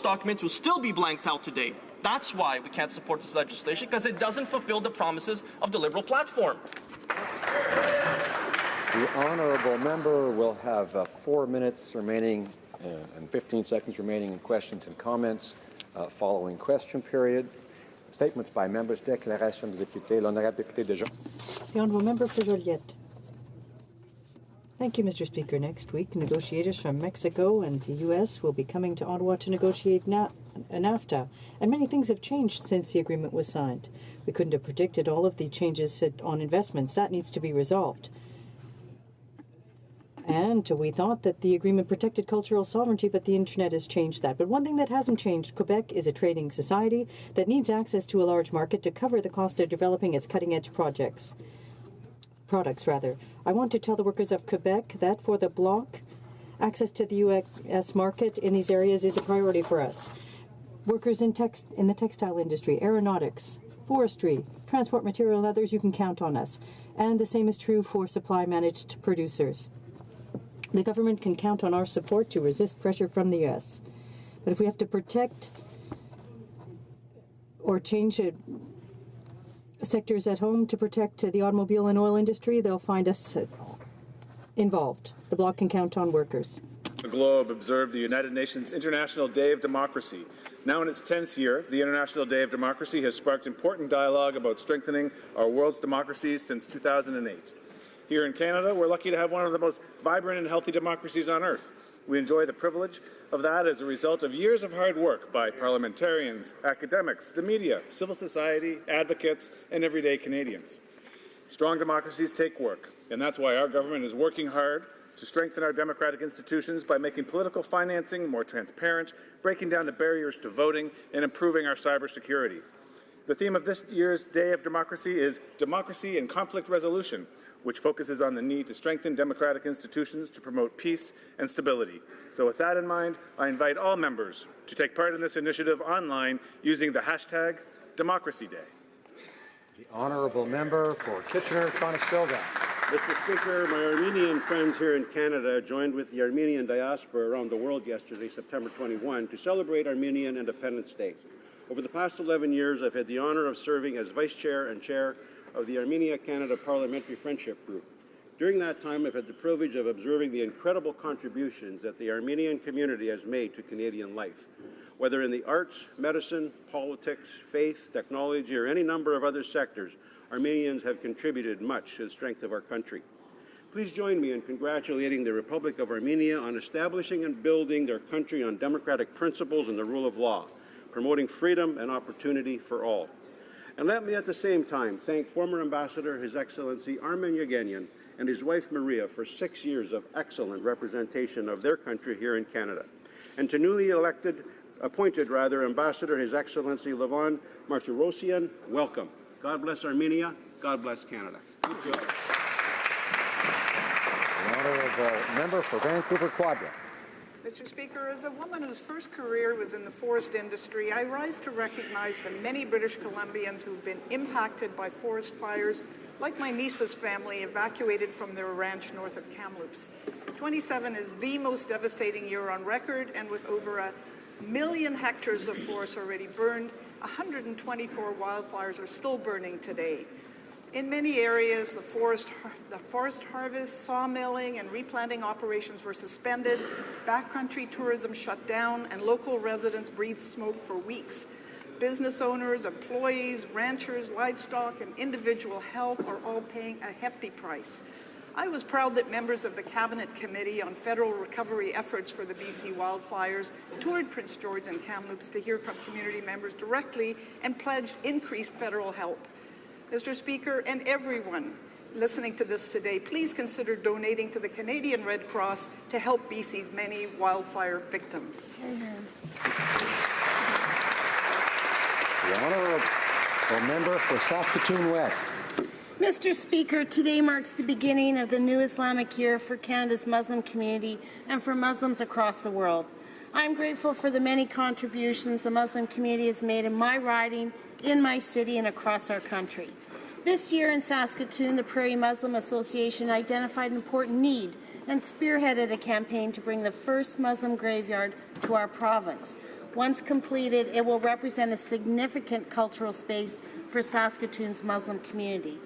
documents will still be blanked out today. That's why we can't support this legislation, because it doesn't fulfill the promises of the Liberal platform. The honourable member will have 4 minutes remaining and 15 seconds remaining in questions and comments following question period. Statements by members. Déclaration de député. L'honorable député de Jean. The honourable member for Joliette. Thank you, Mr. Speaker. Next week, negotiators from Mexico and the U.S. will be coming to Ottawa to negotiate NAFTA, and many things have changed since the agreement was signed. We couldn't have predicted all of the changes on investments. That needs to be resolved. And we thought that the agreement protected cultural sovereignty, but the internet has changed that. But one thing that hasn't changed, Quebec is a trading society that needs access to a large market to cover the cost of developing its cutting-edge products. I want to tell the workers of Quebec that for the Bloc, access to the U.S. market in these areas is a priority for us. Workers in the textile industry, aeronautics, forestry, transport material, and others, you can count on us. And the same is true for supply-managed producers. The government can count on our support to resist pressure from the U.S. But if we have to protect or change sectors at home to protect the automobile and oil industry, they'll find us involved. The Bloc can count on workers. The globe observed the United Nations International Day of Democracy. Now in its 10th year, the International Day of Democracy has sparked important dialogue about strengthening our world's democracies since 2008. Here in Canada, we're lucky to have one of the most vibrant and healthy democracies on earth. We enjoy the privilege of that as a result of years of hard work by parliamentarians, academics, the media, civil society, advocates, and everyday Canadians. Strong democracies take work, and that's why our government is working hard to strengthen our democratic institutions by making political financing more transparent, breaking down the barriers to voting, and improving our cybersecurity. The theme of this year's Day of Democracy is Democracy and Conflict Resolution, which focuses on the need to strengthen democratic institutions to promote peace and stability. So with that in mind, I invite all members to take part in this initiative online using the hashtag #DemocracyDay. The honourable member for Kitchener-Conestoga. Mr. Speaker, my Armenian friends here in Canada joined with the Armenian diaspora around the world yesterday, September 21, to celebrate Armenian Independence Day. Over the past 11 years, I've had the honour of serving as Vice Chair and Chair of the Armenia-Canada Parliamentary Friendship Group. During that time, I've had the privilege of observing the incredible contributions that the Armenian community has made to Canadian life. Whether in the arts, medicine, politics, faith, technology, or any number of other sectors, Armenians have contributed much to the strength of our country. Please join me in congratulating the Republic of Armenia on establishing and building their country on democratic principles and the rule of law, promoting freedom and opportunity for all. And let me at the same time thank former Ambassador His Excellency Armen Yegenyan and his wife Maria for 6 years of excellent representation of their country here in Canada. And to newly appointed Ambassador His Excellency Levon Martirosyan, welcome. God bless Armenia. God bless Canada. Good job. The honourable member for Vancouver Quadra. Mr. Speaker, as a woman whose first career was in the forest industry, I rise to recognize the many British Columbians who've been impacted by forest fires, like my niece's family evacuated from their ranch north of Kamloops. 27 is the most devastating year on record, and with over 1 million hectares of forest already burned, 124 wildfires are still burning today. In many areas, the forest harvest, sawmilling, and replanting operations were suspended, backcountry tourism shut down, and local residents breathed smoke for weeks. Business owners, employees, ranchers, livestock, and individual health are all paying a hefty price. I was proud that members of the Cabinet Committee on Federal Recovery Efforts for the BC wildfires toured Prince George and Kamloops to hear from community members directly and pledged increased federal help. Mr. Speaker, and everyone listening to this today, please consider donating to the Canadian Red Cross to help BC's many wildfire victims. The honourable member for Saskatoon West. Mr. Speaker, today marks the beginning of the new Islamic year for Canada's Muslim community and for Muslims across the world. I'm grateful for the many contributions the Muslim community has made in my riding, in my city, and across our country. This year in Saskatoon, the Prairie Muslim Association identified an important need and spearheaded a campaign to bring the first Muslim graveyard to our province. Once completed, it will represent a significant cultural space for Saskatoon's Muslim community.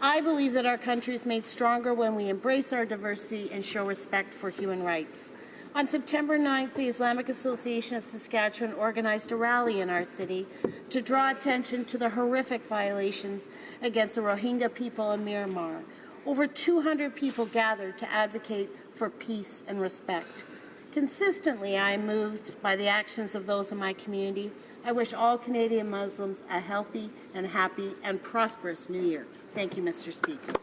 I believe that our country is made stronger when we embrace our diversity and show respect for human rights. On September 9th, the Islamic Association of Saskatchewan organized a rally in our city to draw attention to the horrific violations against the Rohingya people in Myanmar. Over 200 people gathered to advocate for peace and respect. Consistently, I am moved by the actions of those in my community. I wish all Canadian Muslims a healthy and happy and prosperous New Year. Thank you, Mr. Speaker.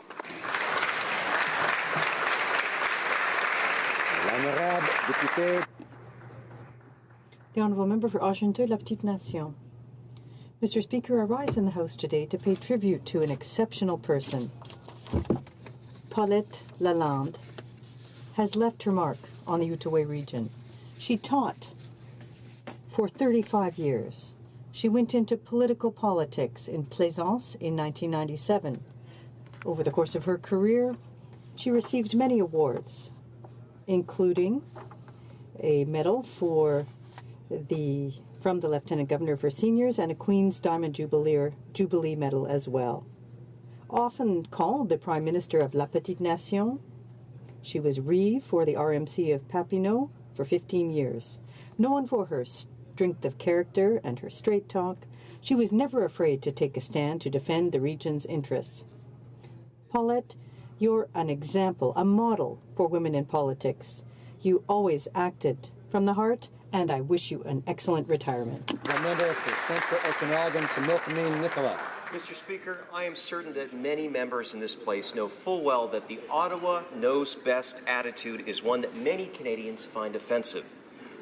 The Honourable Member for Washington, La Petite Nation. Mr. Speaker, I rise in the House today to pay tribute to an exceptional person. Paulette Lalande has left her mark on the Outaouais region. She taught for 35 years. She went into politics in Plaisance in 1997. Over the course of her career, she received many awards, including a medal from the Lieutenant Governor for Seniors and a Queen's Diamond Jubilee Medal as well. Often called the Prime Minister of La Petite Nation, she was Reeve for the RMC of Papineau for 15 years. Known for her strength of character and her straight talk, she was never afraid to take a stand to defend the region's interests. Paulette, you're an example, a model for women in politics. You always acted from the heart, and I wish you an excellent retirement. The member for Central Okanagan, Similkameen, Nicola. Mr. Speaker, I am certain that many members in this place know full well that the Ottawa knows best attitude is one that many Canadians find offensive.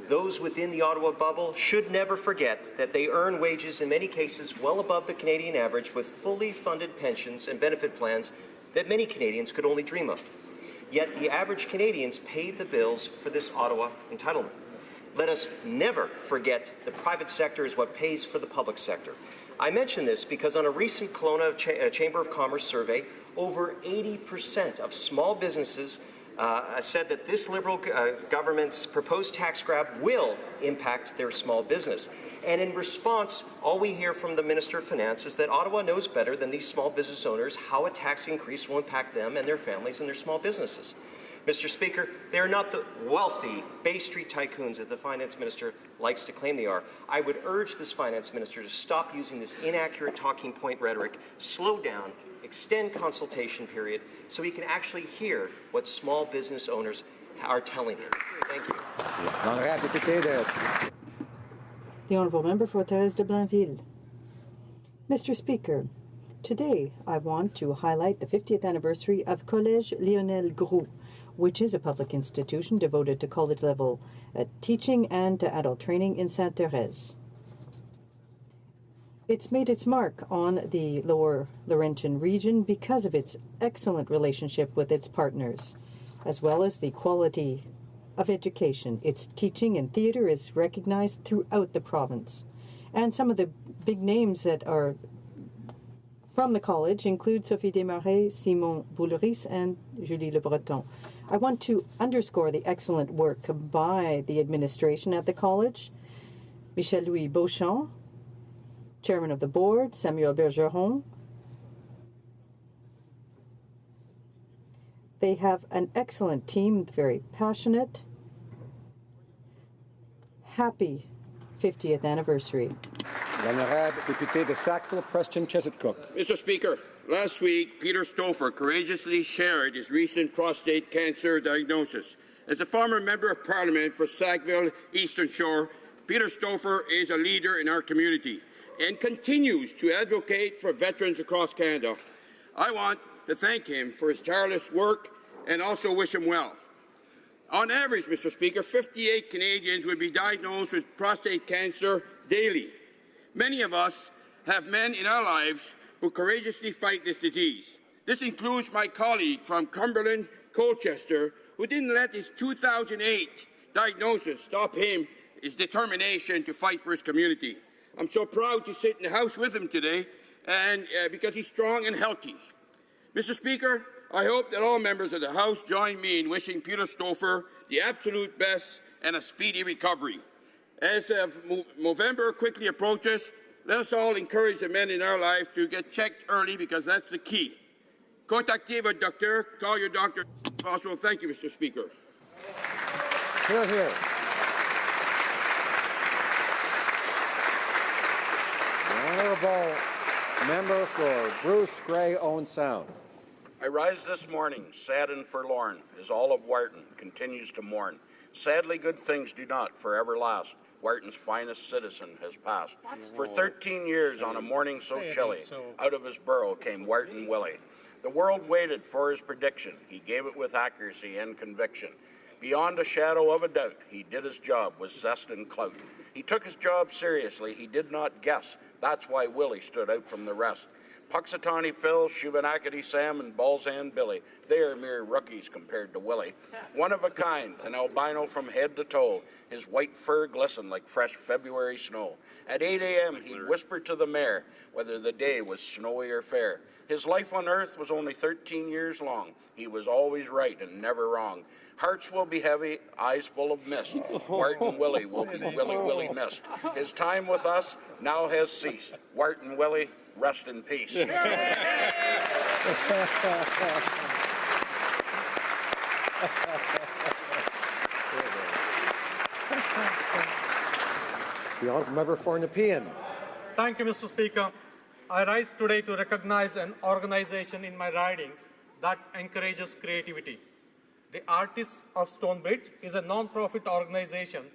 Those within the Ottawa bubble should never forget that they earn wages in many cases well above the Canadian average with fully funded pensions and benefit plans that many Canadians could only dream of. Yet the average Canadians pay the bills for this Ottawa entitlement. Let us never forget the private sector is what pays for the public sector. I mention this because on a recent Kelowna Chamber of Commerce survey, over 80% of small businesses said that this Liberal government's proposed tax grab will impact their small business. And in response, all we hear from the Minister of Finance is that Ottawa knows better than these small business owners how a tax increase will impact them and their families and their small businesses. Mr. Speaker, they are not the wealthy Bay Street tycoons that the Finance Minister likes to claim they are. I would urge this Finance Minister to stop using this inaccurate talking point rhetoric, slow down, extend consultation period, so he can actually hear what small business owners are telling him. Thank you. The Honourable Member for Thérèse de Blainville. Mr. Speaker, today I want to highlight the 50th anniversary of Collège Lionel Groux, which is a public institution devoted to college-level teaching and to adult training in Sainte-Thérèse. It's made its mark on the Lower Laurentian region because of its excellent relationship with its partners, as well as the quality of education. Its teaching in theatre is recognized throughout the province. And some of the big names that are from the college include Sophie Desmarais, Simon Bouleris, and Julie Le Breton. I want to underscore the excellent work by the administration at the college. Michel-Louis Beauchamp, Chairman of the Board, Samuel Bergeron. They have an excellent team, very passionate. Happy 50th anniversary. L'honorable député de Sackville, Preston Chesapeake. Mr. Speaker, last week, Peter Stouffer courageously shared his recent prostate cancer diagnosis. As a former Member of Parliament for Sackville Eastern Shore, Peter Stouffer is a leader in our community and continues to advocate for veterans across Canada. I want to thank him for his tireless work and also wish him well. On average, Mr. Speaker, 58 Canadians would be diagnosed with prostate cancer daily. Many of us have men in our lives who courageously fight this disease. This includes my colleague from Cumberland, Colchester, who didn't let his 2008 diagnosis stop his determination to fight for his community. I'm so proud to sit in the House with him today, and because he's strong and healthy. Mr. Speaker, I hope that all members of the House join me in wishing Peter Stouffer the absolute best and a speedy recovery. As November quickly approaches, let us all encourage the men in our lives to get checked early because that's the key. Contactez votre docteur. Call your doctor as possible. Thank you, Mr. Speaker. Hear, hear. The honourable member for Bruce Grey Owen Sound. I rise this morning, sad and forlorn, as all of Wharton continues to mourn. Sadly, good things do not forever last. Wharton's finest citizen has passed. For 13 years on a morning so chilly, out of his burrow came Wharton Willie. The world waited for his prediction. He gave it with accuracy and conviction. Beyond a shadow of a doubt, he did his job with zest and clout. He took his job seriously. He did not guess. That's why Willie stood out from the rest. Puxatawny Phil, Shubenacadie Sam, and Balzan Billy, they are mere rookies compared to Willie. One of a kind, an albino from head to toe. His white fur glistened like fresh February snow. At 8 a.m. he'd whisper to the mayor whether the day was snowy or fair. His life on earth was only 13 years long. He was always right and never wrong. Hearts will be heavy, eyes full of mist. Wharton Willie will be Willie missed. His time with us now has ceased. Wharton Willie, rest in peace. The honourable member for Nepean. Thank you, Mr. Speaker. I rise today to recognize an organization in my riding that encourages creativity. The Artists of Stonebridge is a non-profit organization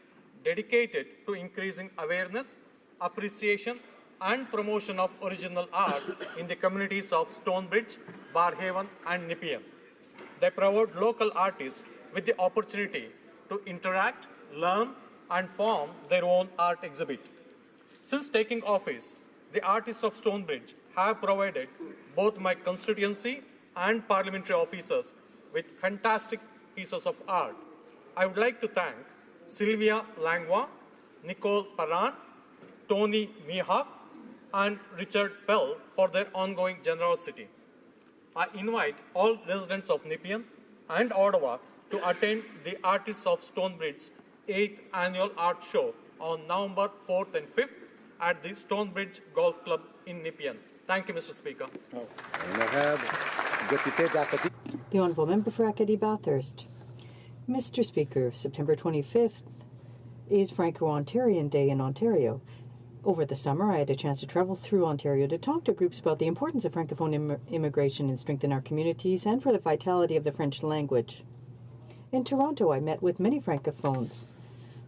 dedicated to increasing awareness, appreciation, and promotion of original art in the communities of Stonebridge, Barhaven, and Nepean. They provide local artists with the opportunity to interact, learn, and form their own art exhibit. Since taking office, the Artists of Stonebridge have provided both my constituency and parliamentary officers with fantastic pieces of art. I would like to thank Sylvia Langlois, Nicole Parran, Tony Mihawk, and Richard Pell for their ongoing generosity. I invite all residents of Nepean and Ottawa to attend the Artists of Stonebridge's 8th Annual Art Show on November 4th and 5th at the Stonebridge Golf Club in Nepean. Thank you, Mr. Speaker. The Honourable Member for Acadie Bathurst. Mr. Speaker, September 25th is Franco-Ontarian Day in Ontario. Over the summer, I had a chance to travel through Ontario to talk to groups about the importance of Francophone immigration and strengthen our communities and for the vitality of the French language. In Toronto, I met with many Francophones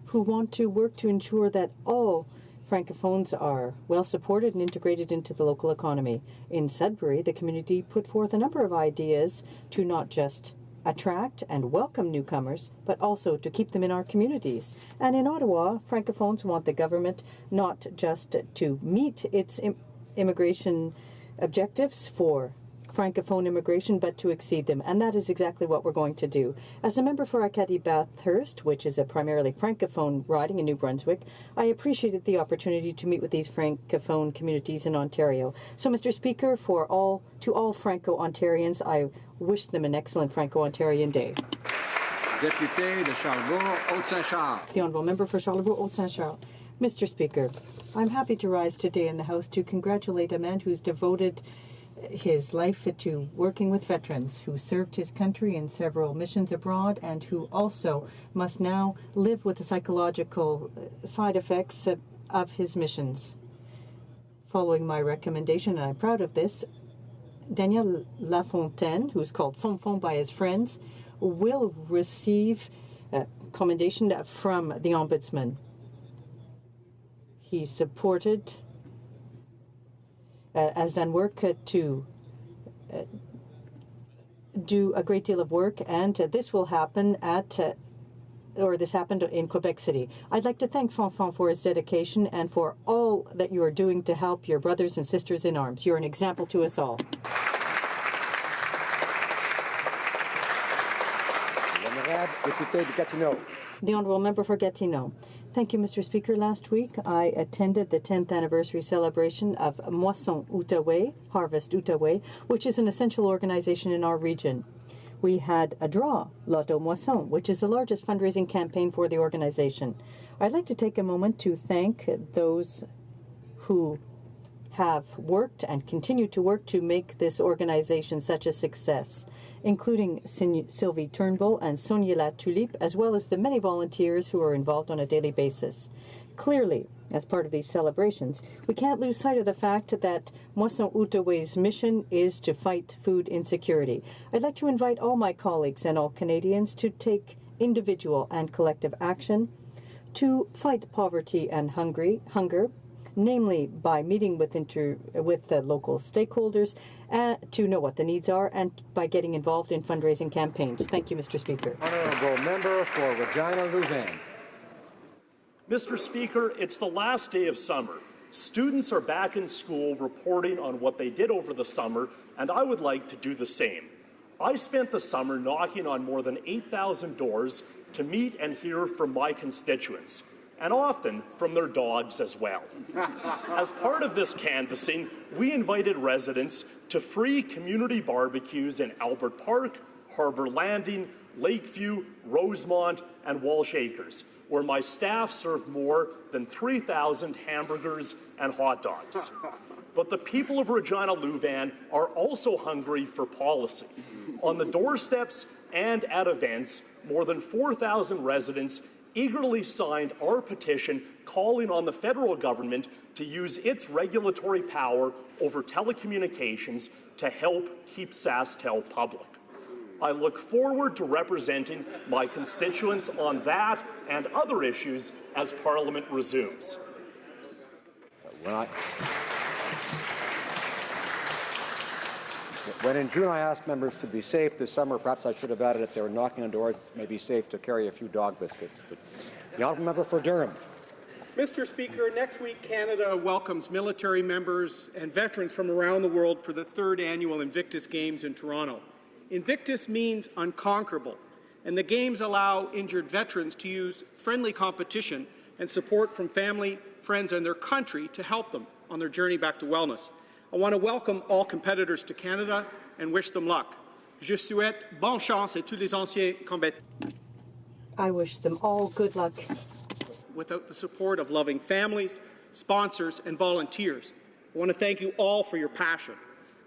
who want to work to ensure that all Francophones are well supported and integrated into the local economy. In Sudbury, the community put forth a number of ideas to not just attract and welcome newcomers, but also to keep them in our communities. And in Ottawa, Francophones want the government not just to meet its immigration objectives for Francophone immigration, but to exceed them. And that is exactly what we're going to do. As a member for Acadie Bathurst, which is a primarily Francophone riding in New Brunswick, I appreciated the opportunity to meet with these Francophone communities in Ontario. So, Mr. Speaker, to all Franco-Ontarians, I wish them an excellent Franco-Ontarian Day. Député de Charlebourg, Haute-Saint-Charles. The Honourable Member for Charlebourg, Haute-Saint-Charles. Mr. Speaker, I'm happy to rise today in the House to congratulate a man who's devoted his life to working with veterans, who served his country in several missions abroad and who also must now live with the psychological side effects of his missions. Following my recommendation, and I'm proud of this, Daniel Lafontaine, who's called Fonfon by his friends, will receive a commendation from the Ombudsman. He supported has done work to do a great deal of work, and this will happen this happened in Quebec City. I'd like to thank Fonfon for his dedication and for all that you are doing to help your brothers and sisters in arms. You're an example to us all. The Honourable Member for Gatineau. Thank you, Mr. Speaker. Last week, I attended the 10th anniversary celebration of Moisson Outaouais, Harvest Outaouais, which is an essential organization in our region. we had a draw, Loto Moisson, which is the largest fundraising campaign for the organization. I'd like to take a moment to thank those who have worked and continue to work to make this organization such a success, including Sylvie Turnbull and Sonia Latulippe, as well as the many volunteers who are involved on a daily basis. Clearly, as part of these celebrations, we can't lose sight of the fact that Moisson Outaouais' mission is to fight food insecurity. I'd like to invite all my colleagues and all Canadians to take individual and collective action to fight poverty and hunger, namely by meeting with the local stakeholders to know what the needs are and by getting involved in fundraising campaigns. Thank you, Mr. Speaker. Honourable Member for Regina Louvain. Mr. Speaker, it's the last day of summer. Students are back in school reporting on what they did over the summer, and I would like to do the same. I spent the summer knocking on more than 8,000 doors to meet and hear from my constituents, and often from their dogs as well. As part of this canvassing, we invited residents to free community barbecues in Albert Park, Harbour Landing, Lakeview, Rosemont, and Walsh Acres, where my staff served more than 3,000 hamburgers and hot dogs. But the people of Regina Louvain are also hungry for policy. On the doorsteps and at events, more than 4,000 residents eagerly signed our petition calling on the federal government to use its regulatory power over telecommunications to help keep SaskTel public. I look forward to representing my constituents on that and other issues as Parliament resumes. When in June I asked members to be safe this summer, perhaps I should have added if they were knocking on doors, it may be safe to carry a few dog biscuits. But the honourable member for Durham. Mr. Speaker, next week Canada welcomes military members and veterans from around the world for the 3rd annual Invictus Games in Toronto. Invictus means unconquerable, and the Games allow injured veterans to use friendly competition and support from family, friends, and their country to help them on their journey back to wellness. I want to welcome all competitors to Canada and wish them luck. Je souhaite bonne chance à tous les anciens combattants. I wish them all good luck. Without the support of loving families, sponsors, and volunteers, I want to thank you all for your passion.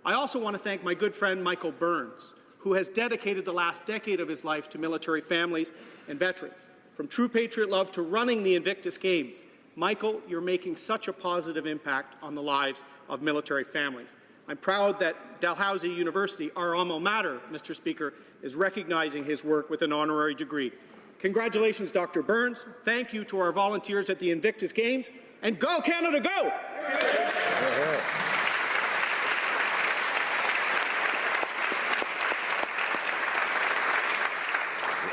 I also want to thank my good friend Michael Burns, who has dedicated the last decade of his life to military families and veterans. From true patriot love to running the Invictus Games, Michael, you're making such a positive impact on the lives of military families. I'm proud that Dalhousie University, our alma mater, Mr. Speaker, is recognizing his work with an honorary degree. Congratulations, Dr. Burns. Thank you to our volunteers at the Invictus Games. And go, Canada, go!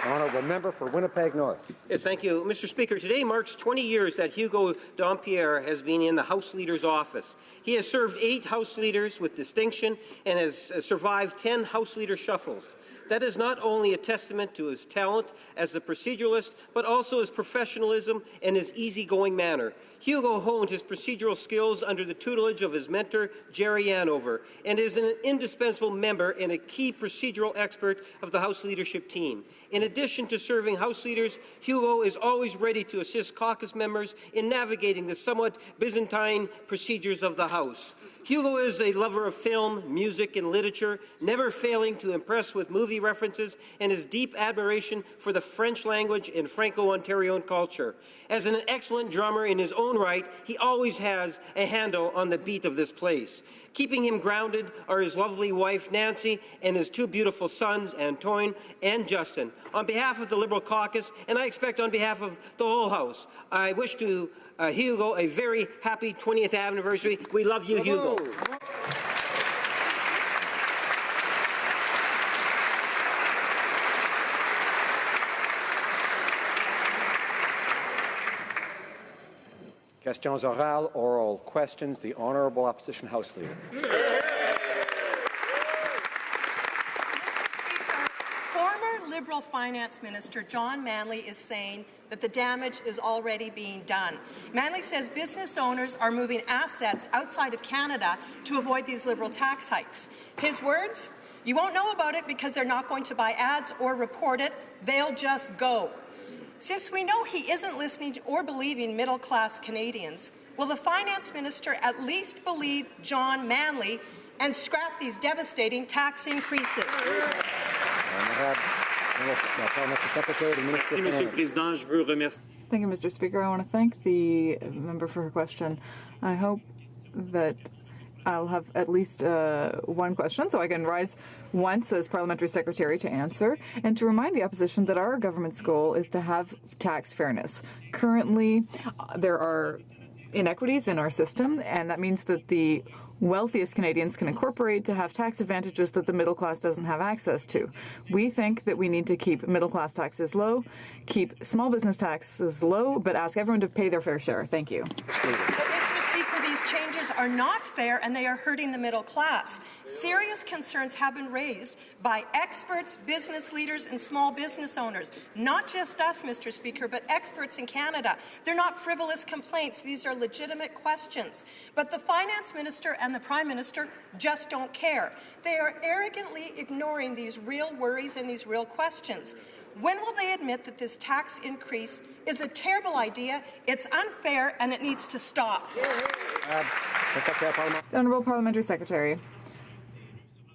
Honourable member for Winnipeg North. Yes, thank you. Mr. Speaker, today marks 20 years that Hugo Dompierre has been in the House Leader's office. He has served 8 House Leaders with distinction and has survived 10 House Leader shuffles. That is not only a testament to his talent as a proceduralist, but also his professionalism and his easygoing manner. Hugo honed his procedural skills under the tutelage of his mentor, Jerry Yanover, and is an indispensable member and a key procedural expert of the House leadership team. In addition to serving House leaders, Hugo is always ready to assist caucus members in navigating the somewhat Byzantine procedures of the House. Hugo is a lover of film, music, and literature, never failing to impress with movie references and his deep admiration for the French language and Franco-Ontarian culture. As an excellent drummer in his own right, he always has a handle on the beat of this place. Keeping him grounded are his lovely wife, Nancy, and his 2 beautiful sons, Antoine and Justin. On behalf of the Liberal caucus, and I expect on behalf of the whole House, I wish to Hugo a very happy 20th anniversary. We love you, Hugo. Questions orales, oral questions. The Honourable Opposition House Leader. Former Liberal Finance Minister John Manley is saying that the damage is already being done. Manley says business owners are moving assets outside of Canada to avoid these Liberal tax hikes. His words, You won't know about it because they're not going to buy ads or report it. They'll just go. Since we know he isn't listening to or believing middle-class Canadians, will the Finance Minister at least believe John Manley and scrap these devastating tax increases? Thank you, Mr. Speaker. I want to thank the member for her question. I hope that I'll have at least one question, so I can rise once as Parliamentary Secretary to answer, and to remind the opposition that our government's goal is to have tax fairness. Currently, there are inequities in our system, and that means that the wealthiest Canadians can incorporate to have tax advantages that the middle class doesn't have access to. We think that we need to keep middle class taxes low, keep small business taxes low, but ask everyone to pay their fair share. Thank you. Mr. Speaker, these changes are not fair and they are hurting the middle class. Serious concerns have been raised by experts, business leaders, and small business owners. Not just us, Mr. Speaker, but experts in Canada. They're not frivolous complaints. These are legitimate questions. But the Finance Minister and the Prime Minister just don't care. They are arrogantly ignoring these real worries and these real questions. When will they admit that this tax increase is a terrible idea, it's unfair, and it needs to stop? The Honourable Parliamentary Secretary.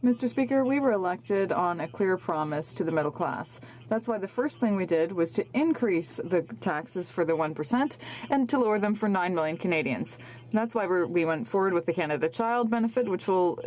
Mr. Speaker, we were elected on a clear promise to the middle class. That's why the first thing we did was to increase the taxes for the 1% and to lower them for 9 million Canadians. That's why we went forward with the Canada Child Benefit, which will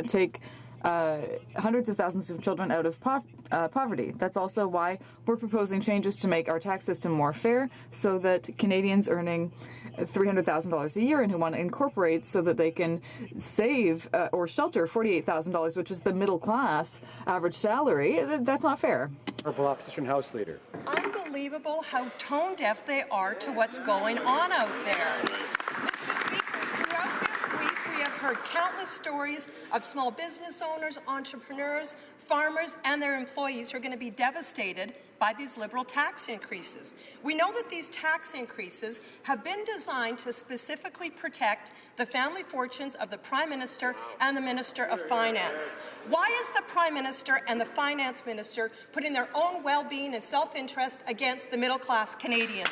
take hundreds of thousands of children out of poverty. That's also why we're proposing changes to make our tax system more fair so that Canadians earning $300,000 a year and who want to incorporate so that they can save or shelter $48,000, which is the middle class average salary. That's not fair. Honourable Opposition House Leader. Unbelievable how tone deaf they are to what's going on out there. Mr. Speaker, throughout this week we have heard countless stories of small business owners, entrepreneurs, farmers, and their employees who are going to be devastated by these Liberal tax increases. We know that these tax increases have been designed to specifically protect the family fortunes of the Prime Minister and the Minister of Finance. Why is the Prime Minister and the Finance Minister putting their own well-being and self-interest against the middle-class Canadians?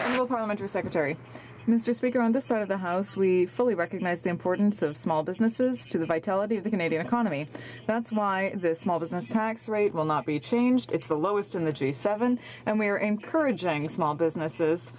Honourable Parliamentary Secretary. Mr. Speaker, on this side of the House, we fully recognize the importance of small businesses to the vitality of the Canadian economy. That's why the small business tax rate will not be changed. It's the lowest in the G7, and we are encouraging small businesses.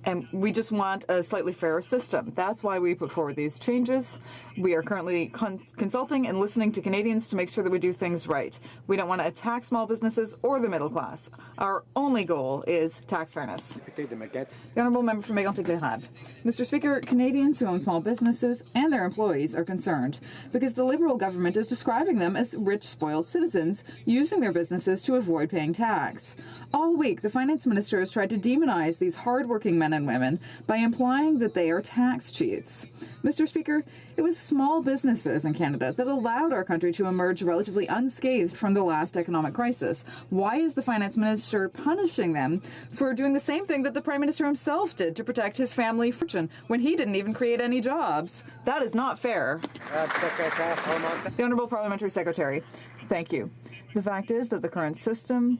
And we just want a slightly fairer system. That's why we put forward these changes. We are currently consulting and listening to Canadians to make sure that we do things right. We don't want to attack small businesses or the middle class. Our only goal is tax fairness. The Honourable Member for Mégantic-L'Érable. Mr. Speaker, Canadians who own small businesses and their employees are concerned because the Liberal government is describing them as rich, spoiled citizens using their businesses to avoid paying tax. All week, the Finance Minister has tried to demonize these hard-working men and women by implying that they are tax cheats. Mr. Speaker, it was small businesses in Canada that allowed our country to emerge relatively unscathed from the last economic crisis. Why is the Finance Minister punishing them for doing the same thing that the Prime Minister himself did to protect his family fortune when he didn't even create any jobs? That is not fair. The Honourable Parliamentary Secretary, thank you. The fact is that the current system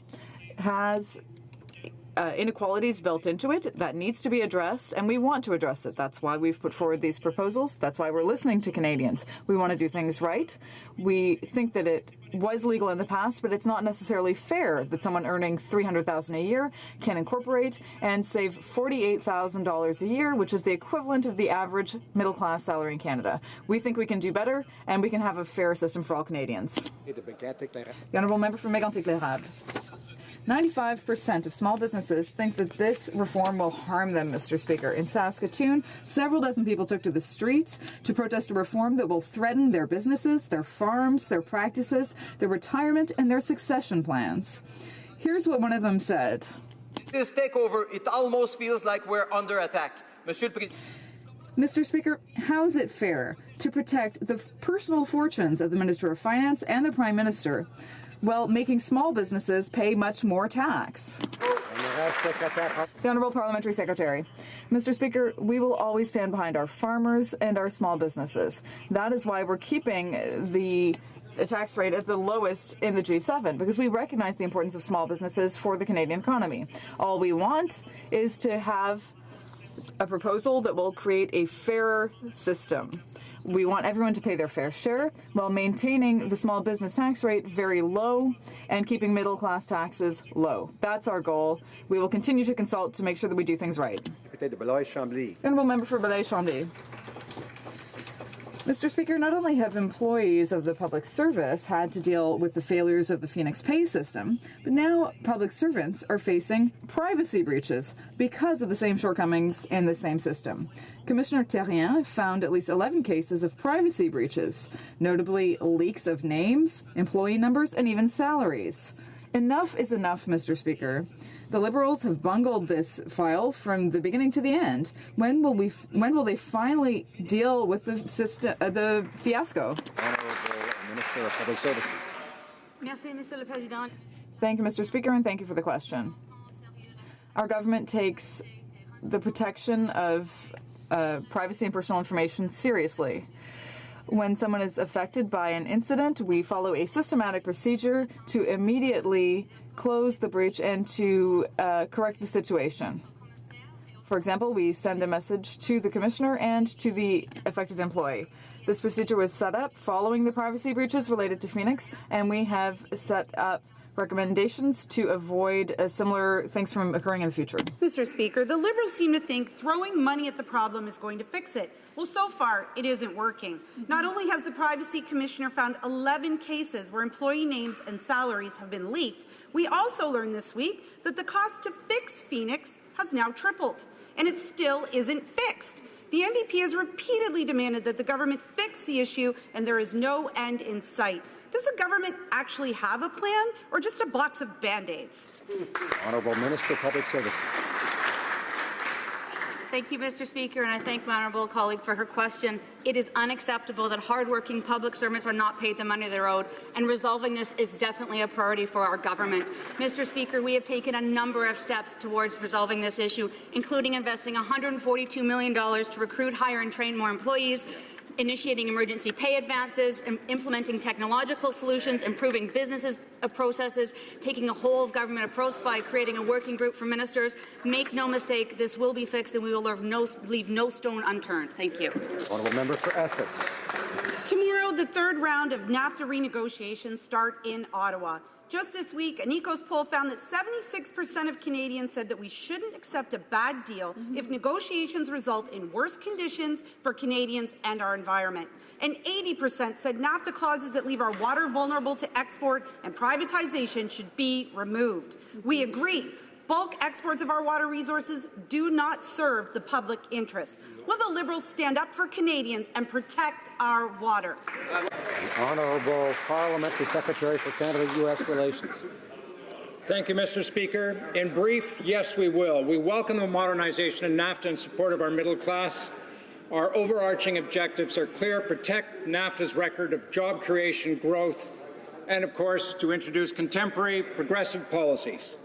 has inequalities built into it that needs to be addressed, and we want to address it. That's why we've put forward these proposals. That's why we're listening to Canadians. We want to do things right. We think that it was legal in the past, but it's not necessarily fair that someone earning $300,000 a year can incorporate and save $48,000 a year, which is the equivalent of the average middle-class salary in Canada. We think we can do better, and we can have a fair system for all Canadians. The Honourable Member for Mégantic-L'Érable. 95% of small businesses think that this reform will harm them, Mr. Speaker. In Saskatoon, several dozen people took to the streets to protest a reform that will threaten their businesses, their farms, their practices, their retirement, and their succession plans. Here's what one of them said. This takeover, it almost feels like we're under attack. Mr. Speaker, how is it fair to protect the personal fortunes of the Minister of Finance and the Prime Minister while making small businesses pay much more tax? The Honourable Parliamentary Secretary. Mr. Speaker, we will always stand behind our farmers and our small businesses. That is why we're keeping the tax rate at the lowest in the G7, because we recognize the importance of small businesses for the Canadian economy. All we want is to have a proposal that will create a fairer system. We want everyone to pay their fair share while maintaining the small business tax rate very low and keeping middle-class taxes low. That's our goal. We will continue to consult to make sure that we do things right. Honourable Member for Belleuil-Chambly. Mr. Speaker, not only have employees of the public service had to deal with the failures of the Phoenix pay system, but now public servants are facing privacy breaches because of the same shortcomings in the same system. Commissioner Terrien found at least 11 cases of privacy breaches, notably leaks of names, employee numbers, and even salaries. Enough is enough, Mr. Speaker. The Liberals have bungled this file from the beginning to the end. When will they finally deal with the system, the fiasco? Honourable Minister of Public Services. Merci, Monsieur le Président. Thank you, Mr. Speaker, and thank you for the question. Our government takes the protection of privacy and personal information seriously. When someone is affected by an incident, we follow a systematic procedure to immediately close the breach and to correct the situation. For example, we send a message to the commissioner and to the affected employee. This procedure was set up following the privacy breaches related to Phoenix, and we have set up recommendations to avoid similar things from occurring in the future. Mr. Speaker, the Liberals seem to think throwing money at the problem is going to fix it. Well, so far, it isn't working. Not only has the Privacy Commissioner found 11 cases where employee names and salaries have been leaked, we also learned this week that the cost to fix Phoenix has now tripled, and it still isn't fixed. The NDP has repeatedly demanded that the government fix the issue, and there is no end in sight. Does the government actually have a plan, or just a box of Band-Aids? Honourable Minister of Public Services. Thank you, Mr. Speaker, and I thank my honourable colleague for her question. It is unacceptable that hardworking public servants are not paid the money they're owed, and resolving this is definitely a priority for our government. Mr. Speaker, we have taken a number of steps towards resolving this issue, including investing $142 million to recruit, hire, and train more employees, initiating emergency pay advances, implementing technological solutions, improving businesses processes, taking a whole-of-government approach by creating a working group for ministers. Make no mistake, this will be fixed, and we will leave no stone unturned. Thank you. Honourable Member for Essex. Tomorrow, the third round of NAFTA renegotiations start in Ottawa. Just this week, a NECOS poll found that 76% of Canadians said that we shouldn't accept a bad deal if negotiations result in worse conditions for Canadians and our environment. And 80% said NAFTA clauses that leave our water vulnerable to export and privatization should be removed. We agree. Bulk exports of our water resources do not serve the public interest. Will the Liberals stand up for Canadians and protect our water? The Honourable Parliamentary Secretary for Canada-U.S. Relations. Thank you, Mr. Speaker. In brief, yes, we will. We welcome the modernization of NAFTA in support of our middle class. Our overarching objectives are clear: protect NAFTA's record of job creation, growth, and, of course, to introduce contemporary, progressive policies.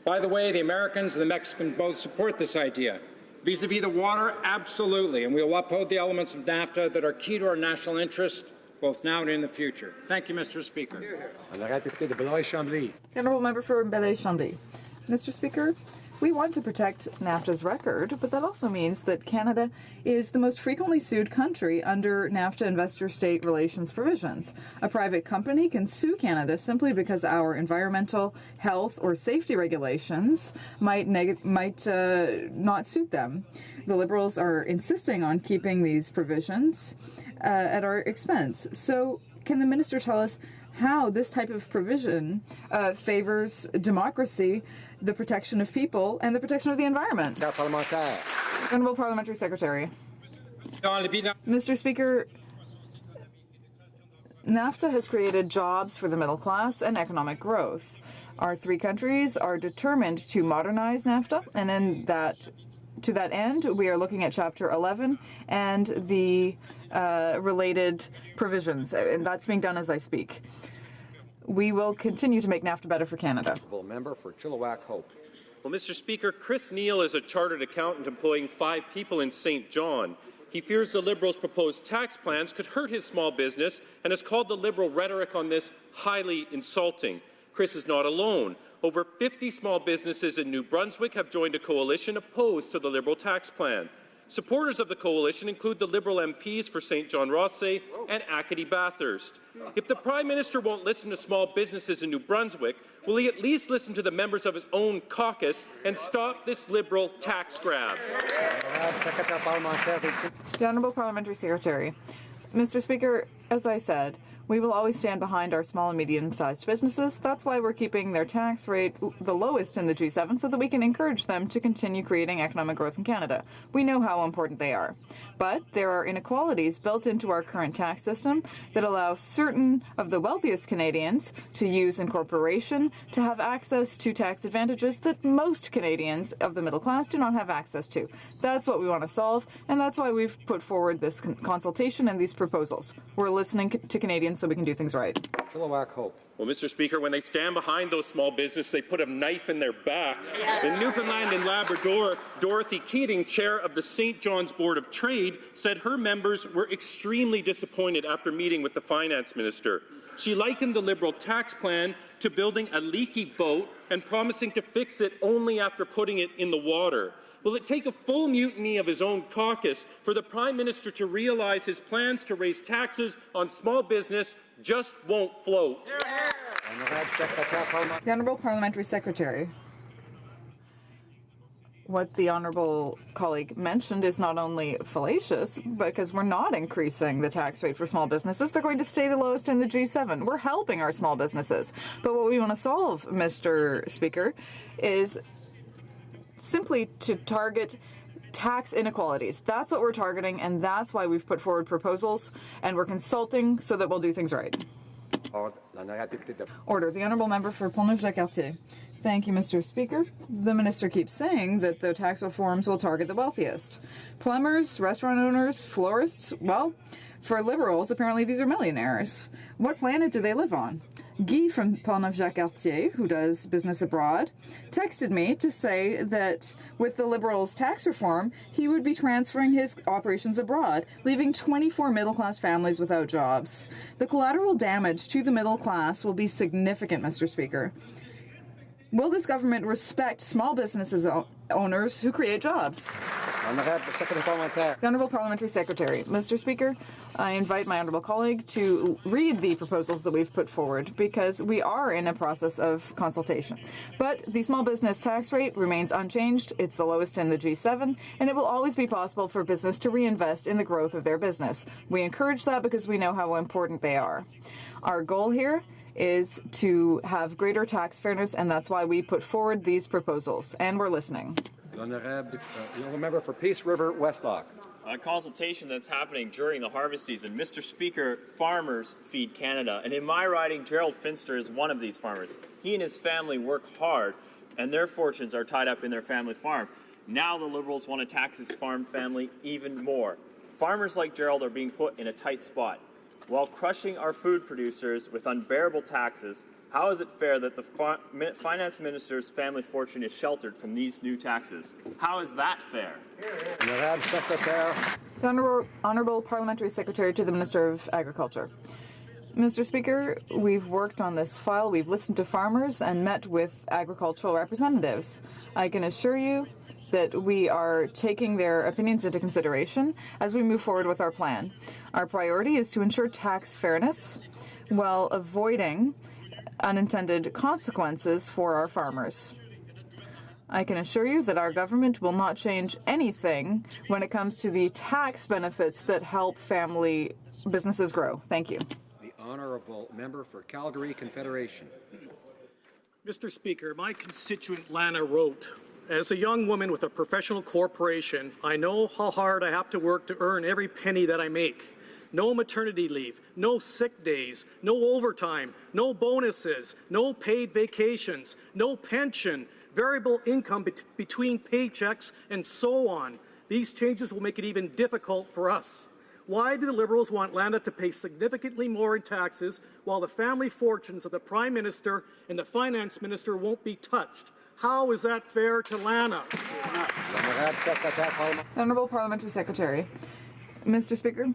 By the way, the Americans and the Mexicans both support this idea. Vis-à-vis the water, absolutely, and we will uphold the elements of NAFTA that are key to our national interest, both now and in the future. Thank you, Mr. Speaker. The Honourable Member for Belleuil-Chambly. Mr. Speaker, we want to protect NAFTA's record, but that also means that Canada is the most frequently sued country under NAFTA investor-state relations provisions. A private company can sue Canada simply because our environmental, health, or safety regulations might not suit them. The Liberals are insisting on keeping these provisions at our expense. So can the minister tell us how this type of provision favors democracy, the protection of people, and the protection of the environment? Honourable Parliamentary Secretary. Mr. Speaker, NAFTA has created jobs for the middle class and economic growth. Our three countries are determined to modernize NAFTA, and to that end, we are looking at Chapter 11 and the related provisions, and that's being done as I speak. We will continue to make NAFTA better for Canada. Member for Chilliwack Hope. Well, Mr. Speaker, Chris Neal is a chartered accountant employing 5 people in St. John. He fears the Liberals' proposed tax plans could hurt his small business and has called the Liberal rhetoric on this highly insulting. Chris is not alone. Over 50 small businesses in New Brunswick have joined a coalition opposed to the Liberal tax plan. Supporters of the coalition include the Liberal MPs for St. John Rothsay and Acadie Bathurst. If the Prime Minister won't listen to small businesses in New Brunswick, will he at least listen to the members of his own caucus and stop this Liberal tax grab? The Honourable Parliamentary Secretary. Mr. Speaker, as I said, we will always stand behind our small and medium-sized businesses. That's why we're keeping their tax rate the lowest in the G7 so that we can encourage them to continue creating economic growth in Canada. We know how important they are. But there are inequalities built into our current tax system that allow certain of the wealthiest Canadians to use incorporation to have access to tax advantages that most Canadians of the middle class do not have access to. That's what we want to solve, and that's why we've put forward this consultation and these proposals. We're listening to Canadians so we can do things right. Well, Mr. Speaker, when they stand behind those small businesses, they put a knife in their back. In Newfoundland and Labrador, Dorothy Keating, chair of the St. John's Board of Trade, said her members were extremely disappointed after meeting with the finance minister. She likened the Liberal tax plan to building a leaky boat and promising to fix it only after putting it in the water. Will it take a full mutiny of his own caucus for the Prime Minister to realize his plans to raise taxes on small business just won't float? The Honourable Parliamentary Secretary. What the Honourable colleague mentioned is not only fallacious, because we're not increasing the tax rate for small businesses. They're going to stay the lowest in the G7. We're helping our small businesses. But what we want to solve, Mr. Speaker, is simply to target tax inequalities. That's what we're targeting, and that's why we've put forward proposals, and we're consulting so that we'll do things right. Order. The Honourable Member for Pont-Neuf-Jacques-Cartier. Thank you, Mr. Speaker. The Minister keeps saying that the tax reforms will target the wealthiest. Plumbers, restaurant owners, florists, well, for Liberals, apparently these are millionaires. What planet do they live on? Guy from Pont-Neuf-Jacques-Cartier, who does business abroad, texted me to say that with the Liberals' tax reform, he would be transferring his operations abroad, leaving 24 middle-class families without jobs. The collateral damage to the middle class will be significant, Mr. Speaker. Will this government respect small businesses owners who create jobs? The Honourable Parliamentary Secretary. Mr. Speaker, I invite my honourable colleague to read the proposals that we've put forward because we are in a process of consultation. But the small business tax rate remains unchanged. It's the lowest in the G7, and it will always be possible for business to reinvest in the growth of their business. We encourage that because we know how important they are. Our goal here is to have greater tax fairness, and that's why we put forward these proposals, and we're listening. The member for Peace River, Westlock. A consultation that's happening during the harvest season. Mr. Speaker, farmers feed Canada, and in my riding, Gerald Finster is one of these farmers. He and his family work hard, and their fortunes are tied up in their family farm. Now the Liberals want to tax his farm family even more. Farmers like Gerald are being put in a tight spot. While crushing our food producers with unbearable taxes, how is it fair that the finance minister's family fortune is sheltered from these new taxes? How is that fair? The Honourable Parliamentary Secretary to the Minister of Agriculture. Mr. Speaker, we've worked on this file, we've listened to farmers and met with agricultural representatives. I can assure you that we are taking their opinions into consideration as we move forward with our plan. Our priority is to ensure tax fairness while avoiding unintended consequences for our farmers. I can assure you that our government will not change anything when it comes to the tax benefits that help family businesses grow. Thank you. The Honourable Member for Calgary Confederation. Mr. Speaker, my constituent Lana wrote, as a young woman with a professional corporation, I know how hard I have to work to earn every penny that I make. No maternity leave, no sick days, no overtime, no bonuses, no paid vacations, no pension, variable income between paychecks, and so on. These changes will make it even difficult for us. Why do the Liberals want Lana to pay significantly more in taxes while the family fortunes of the Prime Minister and the Finance Minister won't be touched? How is that fair to Lana? Honourable Parliamentary Secretary. Mr. Speaker,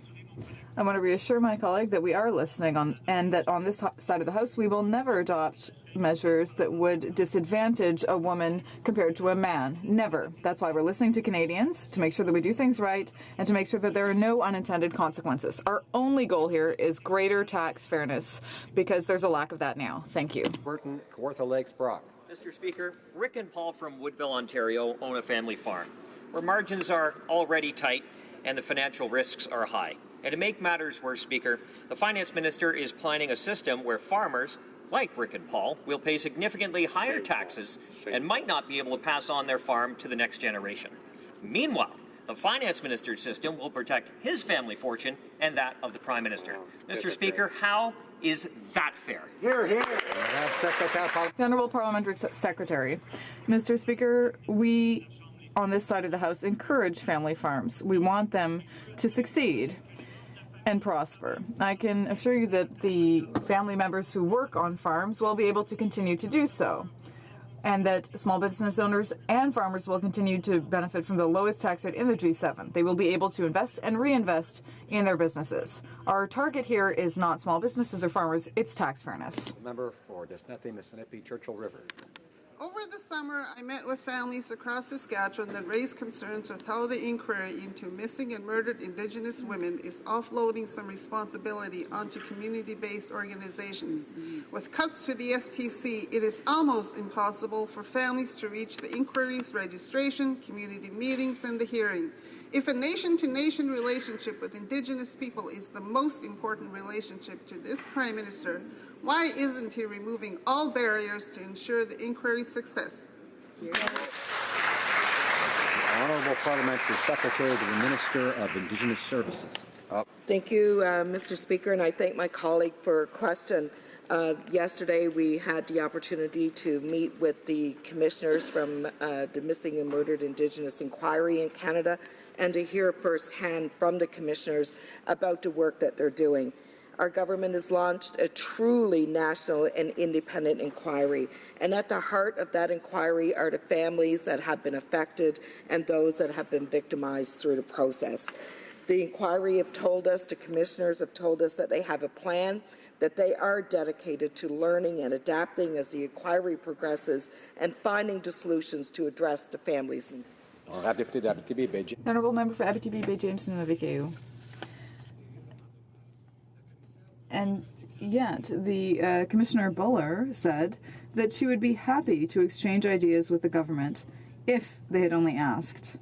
I want to reassure my colleague that we are listening and that on this side of the House we will never adopt measures that would disadvantage a woman compared to a man. Never. That's why we're listening to Canadians, to make sure that we do things right and to make sure that there are no unintended consequences. Our only goal here is greater tax fairness because there's a lack of that now. Thank you. Burton, Kawartha Lakes, Brock. Mr. Speaker, Rick and Paul from Woodville, Ontario own a family farm where margins are already tight and the financial risks are high. And to make matters worse, Speaker, the Finance Minister is planning a system where farmers, like Rick and Paul, will pay significantly higher taxes and might not be able to pass on their farm to the next generation. Meanwhile, the Finance Minister's system will protect his family fortune and that of the Prime Minister. Mr. Speaker, how is that fair? Here, here. The Honourable Parliamentary Secretary. Mr. Speaker, we on this side of the House encourage family farms. We want them to succeed and prosper. I can assure you that the family members who work on farms will be able to continue to do so, and that small business owners and farmers will continue to benefit from the lowest tax rate in the G7. They will be able to invest and reinvest in their businesses. Our target here is not small businesses or farmers, it's tax fairness. Member for Desnethie, Mississippi, Churchill River. Over the summer, I met with families across Saskatchewan that raised concerns with how the inquiry into missing and murdered Indigenous women is offloading some responsibility onto community-based organizations. With cuts to the STC, it is almost impossible for families to reach the inquiry's registration, community meetings, and the hearing. If a nation-to-nation relationship with Indigenous people is the most important relationship to this Prime Minister, why isn't he removing all barriers to ensure the inquiry's success? Honourable Parliamentary Secretary to the Minister of Indigenous Services. Thank you, Mr. Speaker, and I thank my colleague for a question. Yesterday, we had the opportunity to meet with the commissioners from the Missing and Murdered Indigenous Inquiry in Canada and to hear firsthand from the commissioners about the work that they're doing. Our government has launched a truly national and independent inquiry, and at the heart of that inquiry are the families that have been affected and those that have been victimized through the process. The inquiry have told us, the commissioners have told us that they have a plan, that they are dedicated to learning and adapting as the inquiry progresses and finding the solutions to address the families' needs. Honourable Member for Abitibi Bay James Nunavik. And yet, the Commissioner Buller said that she would be happy to exchange ideas with the government if they had only asked.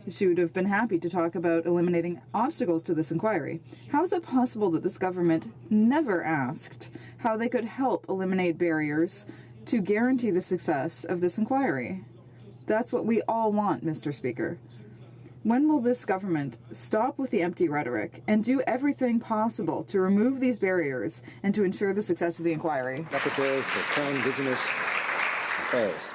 She would have been happy to talk about eliminating obstacles to this inquiry. How is it possible that this government never asked how they could help eliminate barriers to guarantee the success of this inquiry? That's what we all want, Mr. Speaker. When will this government stop with the empty rhetoric and do everything possible to remove these barriers and to ensure the success of the inquiry? Secretary for Crown Indigenous Affairs.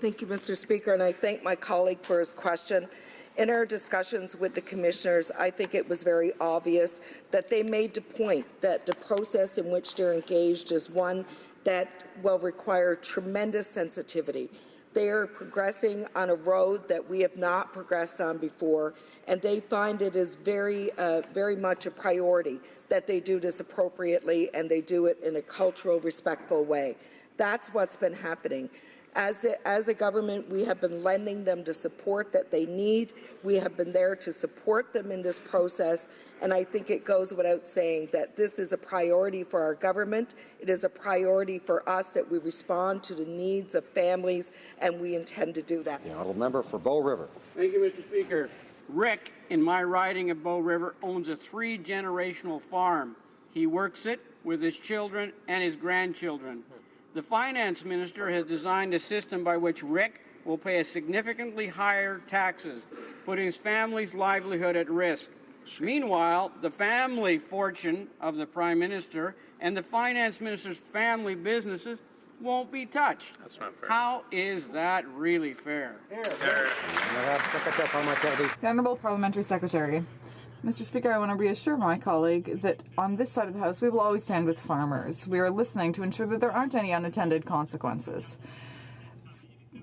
Thank you, Mr. Speaker, and I thank my colleague for his question. In our discussions with the commissioners, I think it was very obvious that they made the point that the process in which they're engaged is one that will require tremendous sensitivity. They are progressing on a road that we have not progressed on before, and they find it is very much a priority that they do this appropriately and they do it in a cultural, respectful way. That's what's been happening. As a government, we have been lending them the support that they need. We have been there to support them in this process, and I think it goes without saying that this is a priority for our government. It is a priority for us that we respond to the needs of families, and we intend to do that. The Honourable Member for Bow River. Thank you, Mr. Speaker. Rick, in my riding of Bow River, owns a 3-generational farm. He works it with his children and his grandchildren. The Finance Minister has designed a system by which Rick will pay a significantly higher taxes, putting his family's livelihood at risk. Meanwhile, the family fortune of the Prime Minister and the Finance Minister's family businesses won't be touched. That's not fair. How is that really fair? The Honourable Parliamentary Secretary. Mr. Speaker, I want to reassure my colleague that on this side of the House, we will always stand with farmers. We are listening to ensure that there aren't any unintended consequences.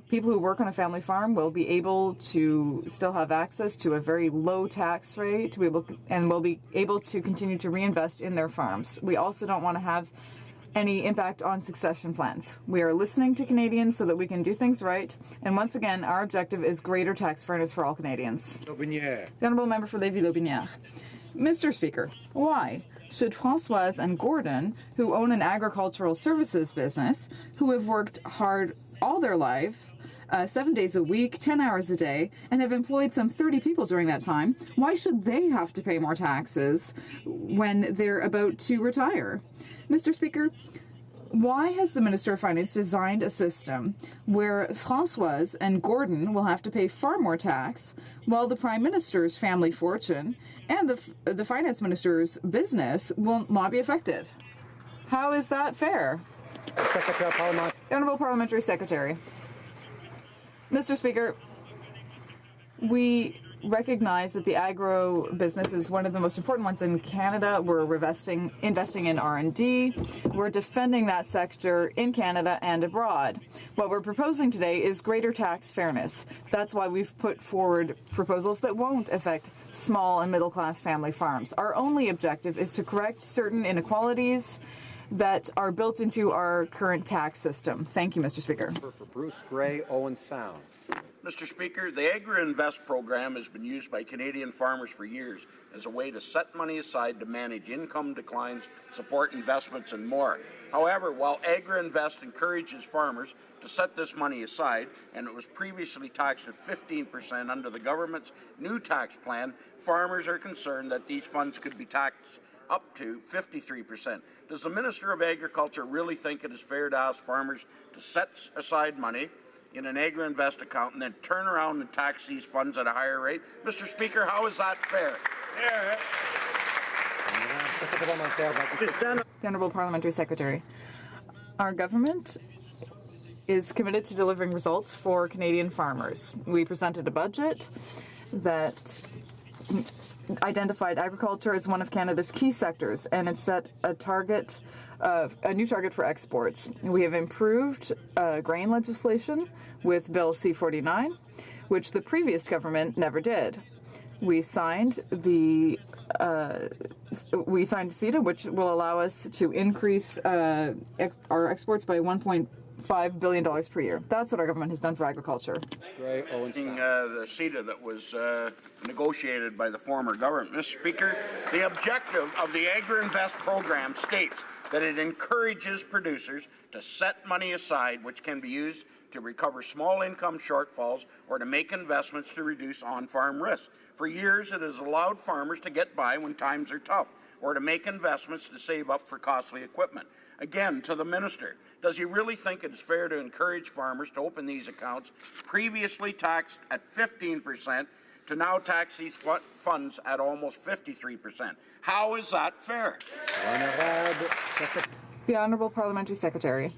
People who work on a family farm will be able to still have access to a very low tax rate and will be able to continue to reinvest in their farms. We also don't want to have any impact on succession plans. We are listening to Canadians so that we can do things right. And once again, our objective is greater tax fairness for all Canadians. The Honourable Member for Lévis-Lotbinière. Mr. Speaker, why should Françoise and Gordon, who own an agricultural services business, who have worked hard all their life, 7 days a week, 10 hours a day, and have employed some 30 people during that time, why should they have to pay more taxes when they're about to retire? Mr. Speaker, why has the Minister of Finance designed a system where Françoise and Gordon will have to pay far more tax while the Prime Minister's family fortune and the Finance Minister's business will not be affected? How is that fair? The Honourable Parliamentary Secretary. Mr. Speaker, we recognize that the agro business is one of the most important ones in Canada. We're investing in R&D. We're defending that sector in Canada and abroad. What we're proposing today is greater tax fairness. That's why we've put forward proposals that won't affect small and middle-class family farms. Our only objective is to correct certain inequalities that are built into our current tax system. Thank you, Mr. Speaker. For Bruce Gray, Owen Sound. Mr. Speaker, the Agri-Invest program has been used by Canadian farmers for years as a way to set money aside to manage income declines, support investments, and more. However, while Agri-Invest encourages farmers to set this money aside, and it was previously taxed at 15% under the government's new tax plan, farmers are concerned that these funds could be taxed up to 53%. Does the Minister of Agriculture really think it is fair to ask farmers to set aside money in an Agri-Invest account and then turn around and tax these funds at a higher rate? Mr. Speaker, how is that fair? The Honourable Parliamentary Secretary. Our government is committed to delivering results for Canadian farmers. We presented a budget that identified agriculture as one of Canada's key sectors, and it set a new target for exports. We have improved grain legislation with Bill C-49, which the previous government never did. We signed CETA, which will allow us to increase our exports by $1.5 billion per year. That's what our government has done for agriculture. The CETA that was negotiated by the former government. Mr. Speaker, the objective of the Agri-Invest program states that it encourages producers to set money aside which can be used to recover small income shortfalls or to make investments to reduce on-farm risk. For years, it has allowed farmers to get by when times are tough or to make investments to save up for costly equipment. Again, to the Minister, does he really think it is fair to encourage farmers to open these accounts previously taxed at 15% to now tax these funds at almost 53%? How is that fair? The Honourable Parliamentary Secretary.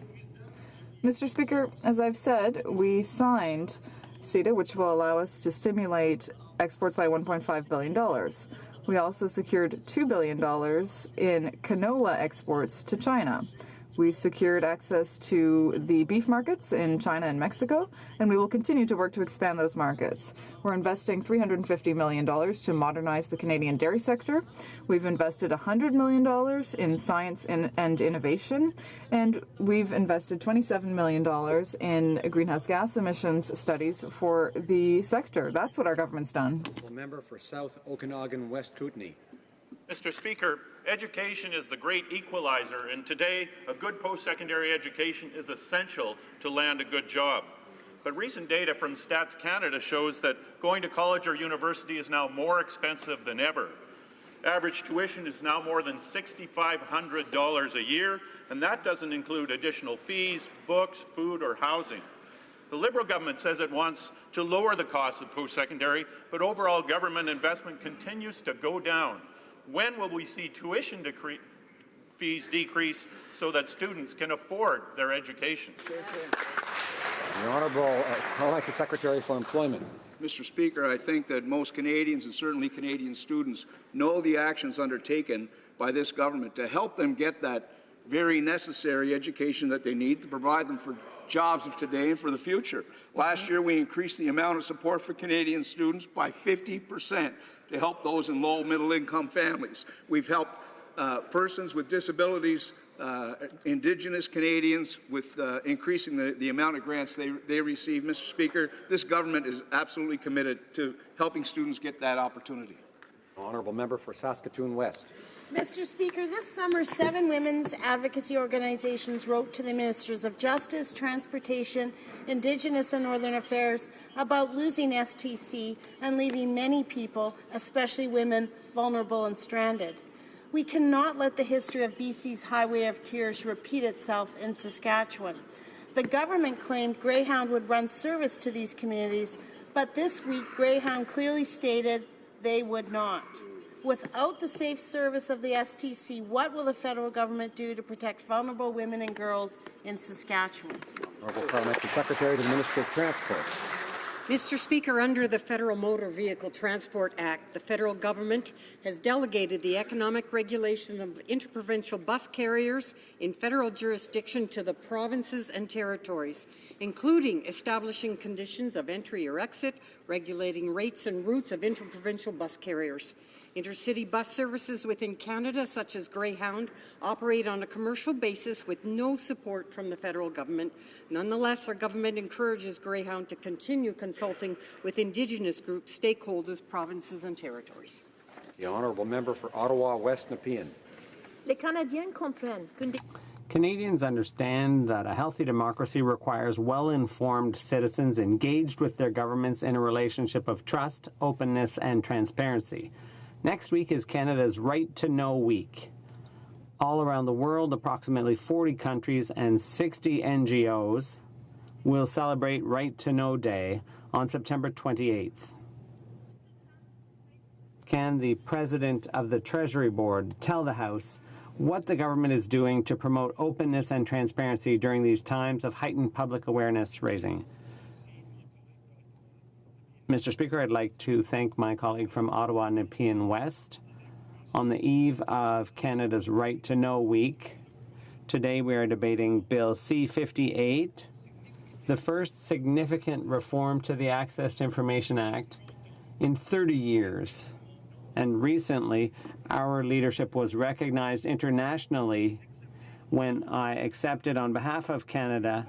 Mr. Speaker, as I've said, we signed CETA, which will allow us to stimulate exports by $1.5 billion. We also secured $2 billion in canola exports to China. We secured access to the beef markets in China and Mexico, and we will continue to work to expand those markets. We're investing $350 million to modernize the Canadian dairy sector. We've invested $100 million in science and innovation, and we've invested $27 million in greenhouse gas emissions studies for the sector. That's what our government's done. Member for South Okanagan West Kootenay. Mr. Speaker, education is the great equalizer, and today a good post-secondary education is essential to land a good job. But recent data from Stats Canada shows that going to college or university is now more expensive than ever. Average tuition is now more than $6,500 a year, and that doesn't include additional fees, books, food, or housing. The Liberal government says it wants to lower the cost of post-secondary, but overall government investment continues to go down. When will we see tuition fees decrease so that students can afford their education? The Honourable Parliamentary Secretary for Employment. Mr. Speaker, I think that most Canadians, and certainly Canadian students, know the actions undertaken by this government to help them get that very necessary education that they need to provide them for jobs of today and for the future. Last year, we increased the amount of support for Canadian students by 50% to help those in low middle-income families. We've helped persons with disabilities, Indigenous Canadians, with increasing the amount of grants they receive. Mr. Speaker, this government is absolutely committed to helping students get that opportunity. Honourable member for Saskatoon West. Mr. Speaker, this summer, 7 women's advocacy organizations wrote to the Ministers of Justice, Transportation, Indigenous and Northern Affairs about losing STC and leaving many people, especially women, vulnerable and stranded. We cannot let the history of BC's Highway of Tears repeat itself in Saskatchewan. The government claimed Greyhound would run service to these communities, but this week Greyhound clearly stated they would not. Without the safe service of the STC, what will the federal government do to protect vulnerable women and girls in Saskatchewan? Honourable Parliamentary Secretary to the Minister of Transport. Mr. Speaker, under the Federal Motor Vehicle Transport Act, the federal government has delegated the economic regulation of interprovincial bus carriers in federal jurisdiction to the provinces and territories, including establishing conditions of entry or exit, regulating rates and routes of interprovincial bus carriers. Intercity bus services within Canada, such as Greyhound, operate on a commercial basis with no support from the federal government. Nonetheless, our government encourages Greyhound to continue consulting with Indigenous groups, stakeholders, provinces and territories. The honourable member for Ottawa West Nepean. Les Canadiens comprennent qu'une Canadians understand that a healthy democracy requires well-informed citizens engaged with their governments in a relationship of trust, openness and transparency. Next week is Canada's Right to Know Week. All around the world, approximately 40 countries and 60 NGOs will celebrate Right to Know Day on September 28th. Can the President of the Treasury Board tell the House what the government is doing to promote openness and transparency during these times of heightened public awareness raising? Mr. Speaker, I'd like to thank my colleague from Ottawa Nepean West. On the eve of Canada's Right to Know Week, today we are debating Bill C-58, the first significant reform to the Access to Information Act in 30 years. And recently, our leadership was recognized internationally when I accepted on behalf of Canada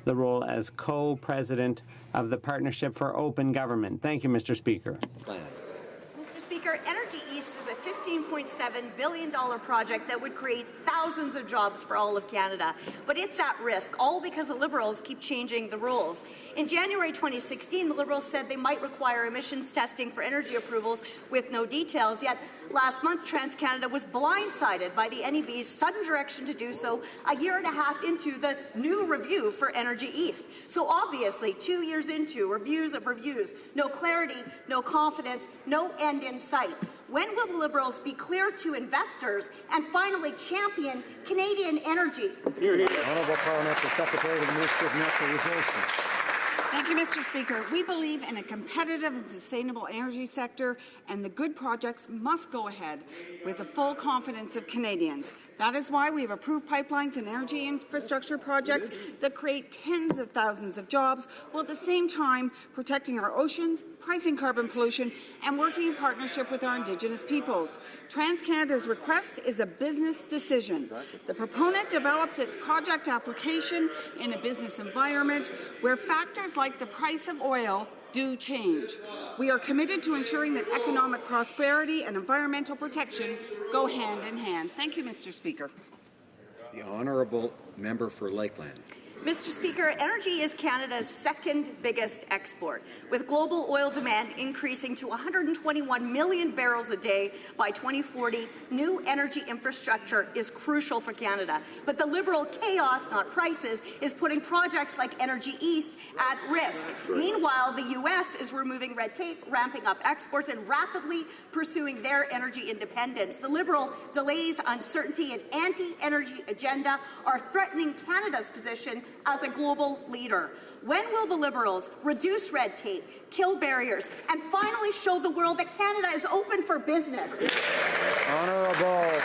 the role as co-president of the Partnership for Open Government. Thank you, Mr. Speaker. Mr. Speaker, Energy East is a $15.7 billion project that would create thousands of jobs for all of Canada. But it's at risk, all because the Liberals keep changing the rules. In January 2016, the Liberals said they might require emissions testing for energy approvals with no details, yet last month TransCanada was blindsided by the NEB's sudden direction to do so a year and a half into the new review for Energy East. So obviously, 2 years into reviews of reviews, no clarity, no confidence, no end in sight. When will the Liberals be clear to investors and finally champion Canadian energy? Honourable Parliamentary Secretary to the Minister of Natural Resources. Thank you, Mr. Speaker. We believe in a competitive and sustainable energy sector, and the good projects must go ahead with the full confidence of Canadians. That is why we have approved pipelines and energy infrastructure projects that create tens of thousands of jobs, while at the same time protecting our oceans, pricing carbon pollution, and working in partnership with our Indigenous peoples. TransCanada's request is a business decision. The proponent develops its project application in a business environment where factors like the price of oil do change. We are committed to ensuring that economic prosperity and environmental protection go hand in hand. Thank you, Mr. Speaker. The honourable member for Lakeland. Mr. Speaker, energy is Canada's second biggest export, with global oil demand increasing to 121 million barrels a day by 2040. New energy infrastructure is crucial for Canada. But the Liberal chaos, not prices, is putting projects like Energy East at risk. Meanwhile, the U.S. is removing red tape, ramping up exports, and rapidly pursuing their energy independence. The Liberal delays, uncertainty, and anti-energy agenda are threatening Canada's position as a global leader? When will the Liberals reduce red tape, kill barriers, and finally show the world that Canada is open for business? Honourable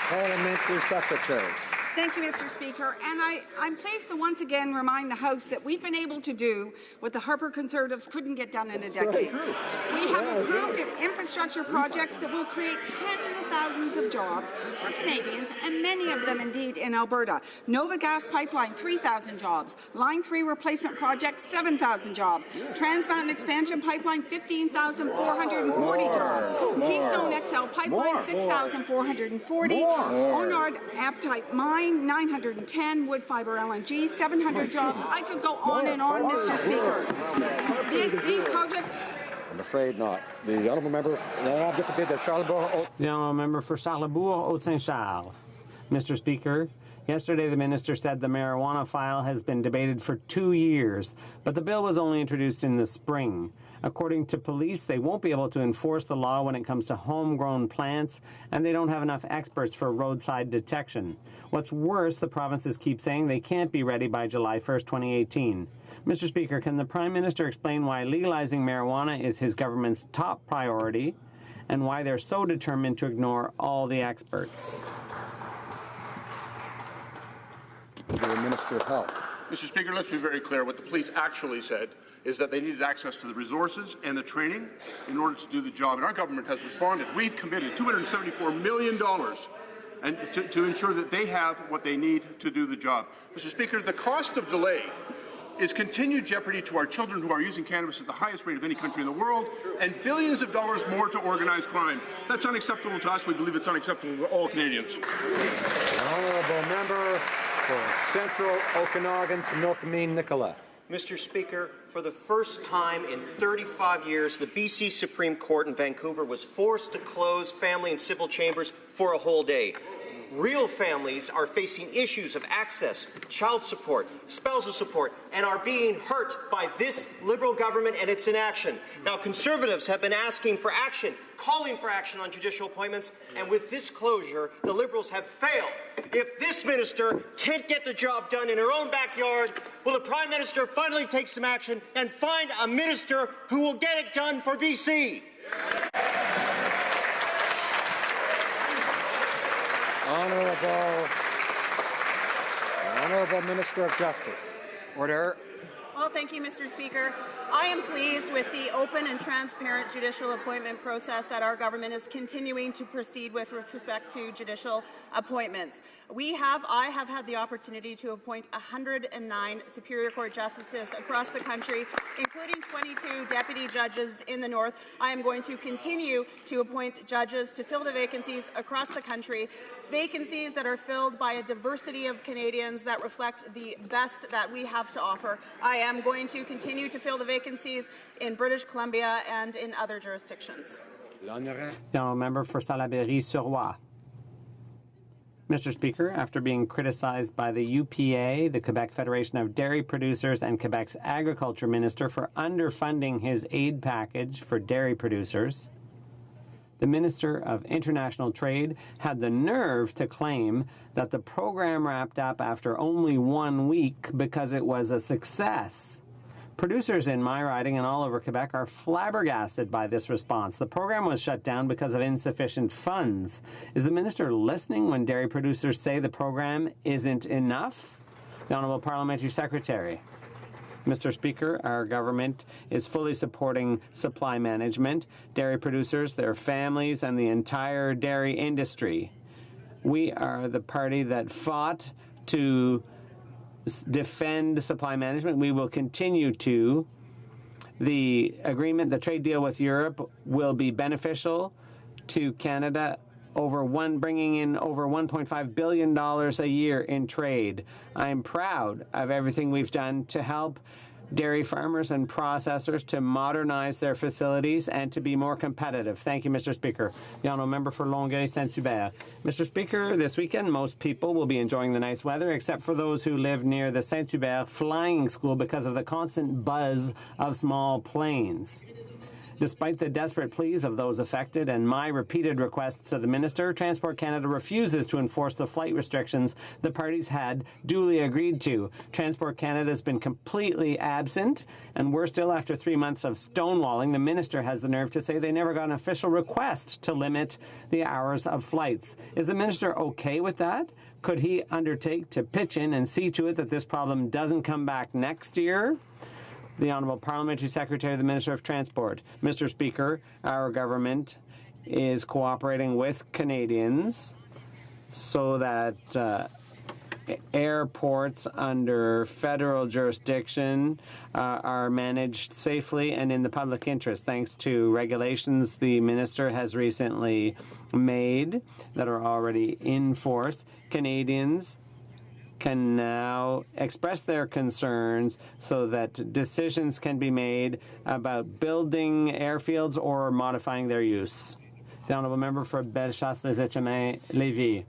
Parliamentary Secretary. Thank you, Mr. Speaker. And I'm pleased to once again remind the House that we've been able to do what the Harper Conservatives couldn't get done in a decade. We have approved infrastructure projects that will create tens of thousands of jobs for Canadians, and many of them indeed in Alberta. Nova Gas Pipeline, 3,000 jobs. Line 3 replacement project, 7,000 jobs. Trans Mountain Expansion Pipeline, 15,440 jobs. Keystone XL Pipeline, 6,440. Onard Aptite Mine, 910, wood fibre LNG, 700 jobs. I could go on and on, Mr. Speaker. These projects... I'm afraid not. The honourable member, The honourable member for Charlebourg-Haute-Saint-Charles. Mr. Speaker, yesterday the minister said the marijuana file has been debated for 2 years, but the bill was only introduced in the spring. According to police, they won't be able to enforce the law when it comes to homegrown plants, and they don't have enough experts for roadside detection. What's worse, the provinces keep saying they can't be ready by July 1st, 2018. Mr. Speaker, can the Prime Minister explain why legalizing marijuana is his government's top priority and why they're so determined to ignore all the experts? The Minister of Health. Mr. Speaker, let's be very clear. What the police actually said is that they needed access to the resources and the training in order to do the job, and our government has responded. We've committed $274 million and to ensure that they have what they need to do the job. Mr. Speaker, the cost of delay is continued jeopardy to our children who are using cannabis at the highest rate of any country in the world, and billions of dollars more to organized crime. That's unacceptable to us. We believe it's unacceptable to all Canadians. The honourable member for Central Okanagan-Similkameen Nicola. Mr. Speaker, for the first time in 35 years, the BC Supreme Court in Vancouver was forced to close family and civil chambers for a whole day. Real families are facing issues of access, child support, spousal support, and are being hurt by this Liberal government and its inaction. Now, Conservatives have been asking for action, calling for action on judicial appointments, and with this closure, the Liberals have failed. If this minister can't get the job done in her own backyard, will the Prime Minister finally take some action and find a minister who will get it done for BC? Honourable Minister of Justice. Order. Well, thank you, Mr. Speaker. I am pleased with the open and transparent judicial appointment process that our government is continuing to proceed with respect to judicial appointments. I have had the opportunity to appoint 109 Superior Court justices across the country, including 22 deputy judges in the north. I am going to continue to appoint judges to fill the vacancies across the country, vacancies that are filled by a diversity of Canadians that reflect the best that we have to offer. I am going to continue to fill the vacancies in British Columbia and in other jurisdictions. The honourable member for Salaberry-sur-Roi. Mr. Speaker, after being criticized by the UPA, the Quebec Federation of Dairy Producers, and Quebec's Agriculture Minister for underfunding his aid package for dairy producers, the Minister of International Trade had the nerve to claim that the program wrapped up after only 1 week because it was a success. Producers in my riding and all over Quebec are flabbergasted by this response. The program was shut down because of insufficient funds. Is the minister listening when dairy producers say the program isn't enough? The Honourable Parliamentary Secretary. Mr. Speaker, our government is fully supporting supply management, dairy producers, their families, and the entire dairy industry. We are the party that fought to defend supply management. We will continue to. The agreement, the trade deal with Europe, will be beneficial to Canada, bringing in over $1.5 billion a year in trade. I'm proud of everything we've done to help dairy farmers and processors to modernize their facilities and to be more competitive. Thank you, Mr. Speaker. The honourable member for Longueuil-Saint-Hubert. Mr. Speaker, this weekend most people will be enjoying the nice weather except for those who live near the Saint-Hubert flying school because of the constant buzz of small planes. Despite the desperate pleas of those affected and my repeated requests to the Minister, Transport Canada refuses to enforce the flight restrictions the parties had duly agreed to. Transport Canada has been completely absent, and worse still, after 3 months of stonewalling, the Minister has the nerve to say they never got an official request to limit the hours of flights. Is the Minister okay with that? Could he undertake to pitch in and see to it that this problem doesn't come back next year? The Honourable Parliamentary Secretary, the Minister of Transport. Mr. Speaker, our government is cooperating with Canadians so that airports under federal jurisdiction are managed safely and in the public interest, thanks to regulations the Minister has recently made that are already in force. Canadians can now express their concerns so that decisions can be made about building airfields or modifying their use. The Honourable Member for Bellechasse-les-Échemins-Lévis.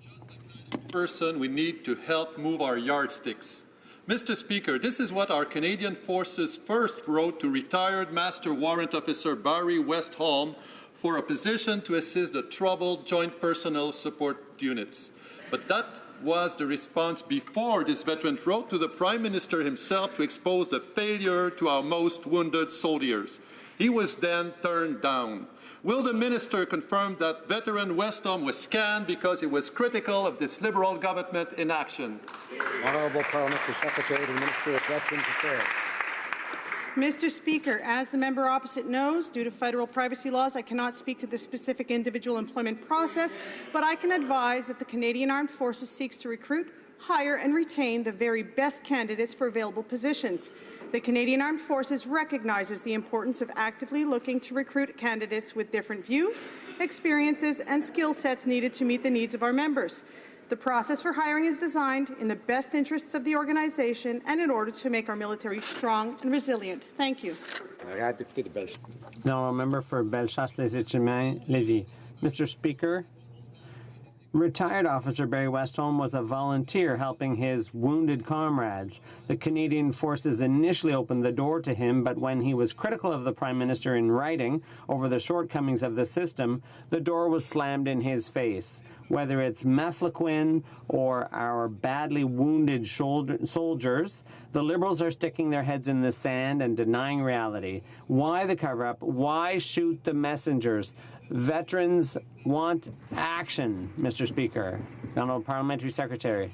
Person, we need to help move our yardsticks. Mr. Speaker, this is what our Canadian Forces first wrote to retired Master Warrant Officer Barry Westholm for a position to assist the troubled Joint Personnel Support Units. But that was the response before this veteran wrote to the Prime Minister himself to expose the failure to our most wounded soldiers. He was then turned down. Will the Minister confirm that veteran Westholm was scanned because he was critical of this Liberal government inaction? Honourable Parliamentary Secretary to the Minister of Veterans Affairs. Mr. Speaker, as the member opposite knows, due to federal privacy laws, I cannot speak to the specific individual employment process, but I can advise that the Canadian Armed Forces seeks to recruit, hire and retain the very best candidates for available positions. The Canadian Armed Forces recognizes the importance of actively looking to recruit candidates with different views, experiences and skill sets needed to meet the needs of our members. The process for hiring is designed in the best interests of the organization and in order to make our military strong and resilient. Thank you. Now, a member for Bellechasse-les-Échemins-Lévis. Mr. Speaker, retired Officer Barry Westholm was a volunteer helping his wounded comrades. The Canadian Forces initially opened the door to him, but when he was critical of the Prime Minister in writing over the shortcomings of the system, the door was slammed in his face. Whether it's Mefloquin or our badly wounded soldiers, the Liberals are sticking their heads in the sand and denying reality. Why the cover-up? Why shoot the messengers? Veterans want action, Mr. Speaker. The Honourable Parliamentary Secretary.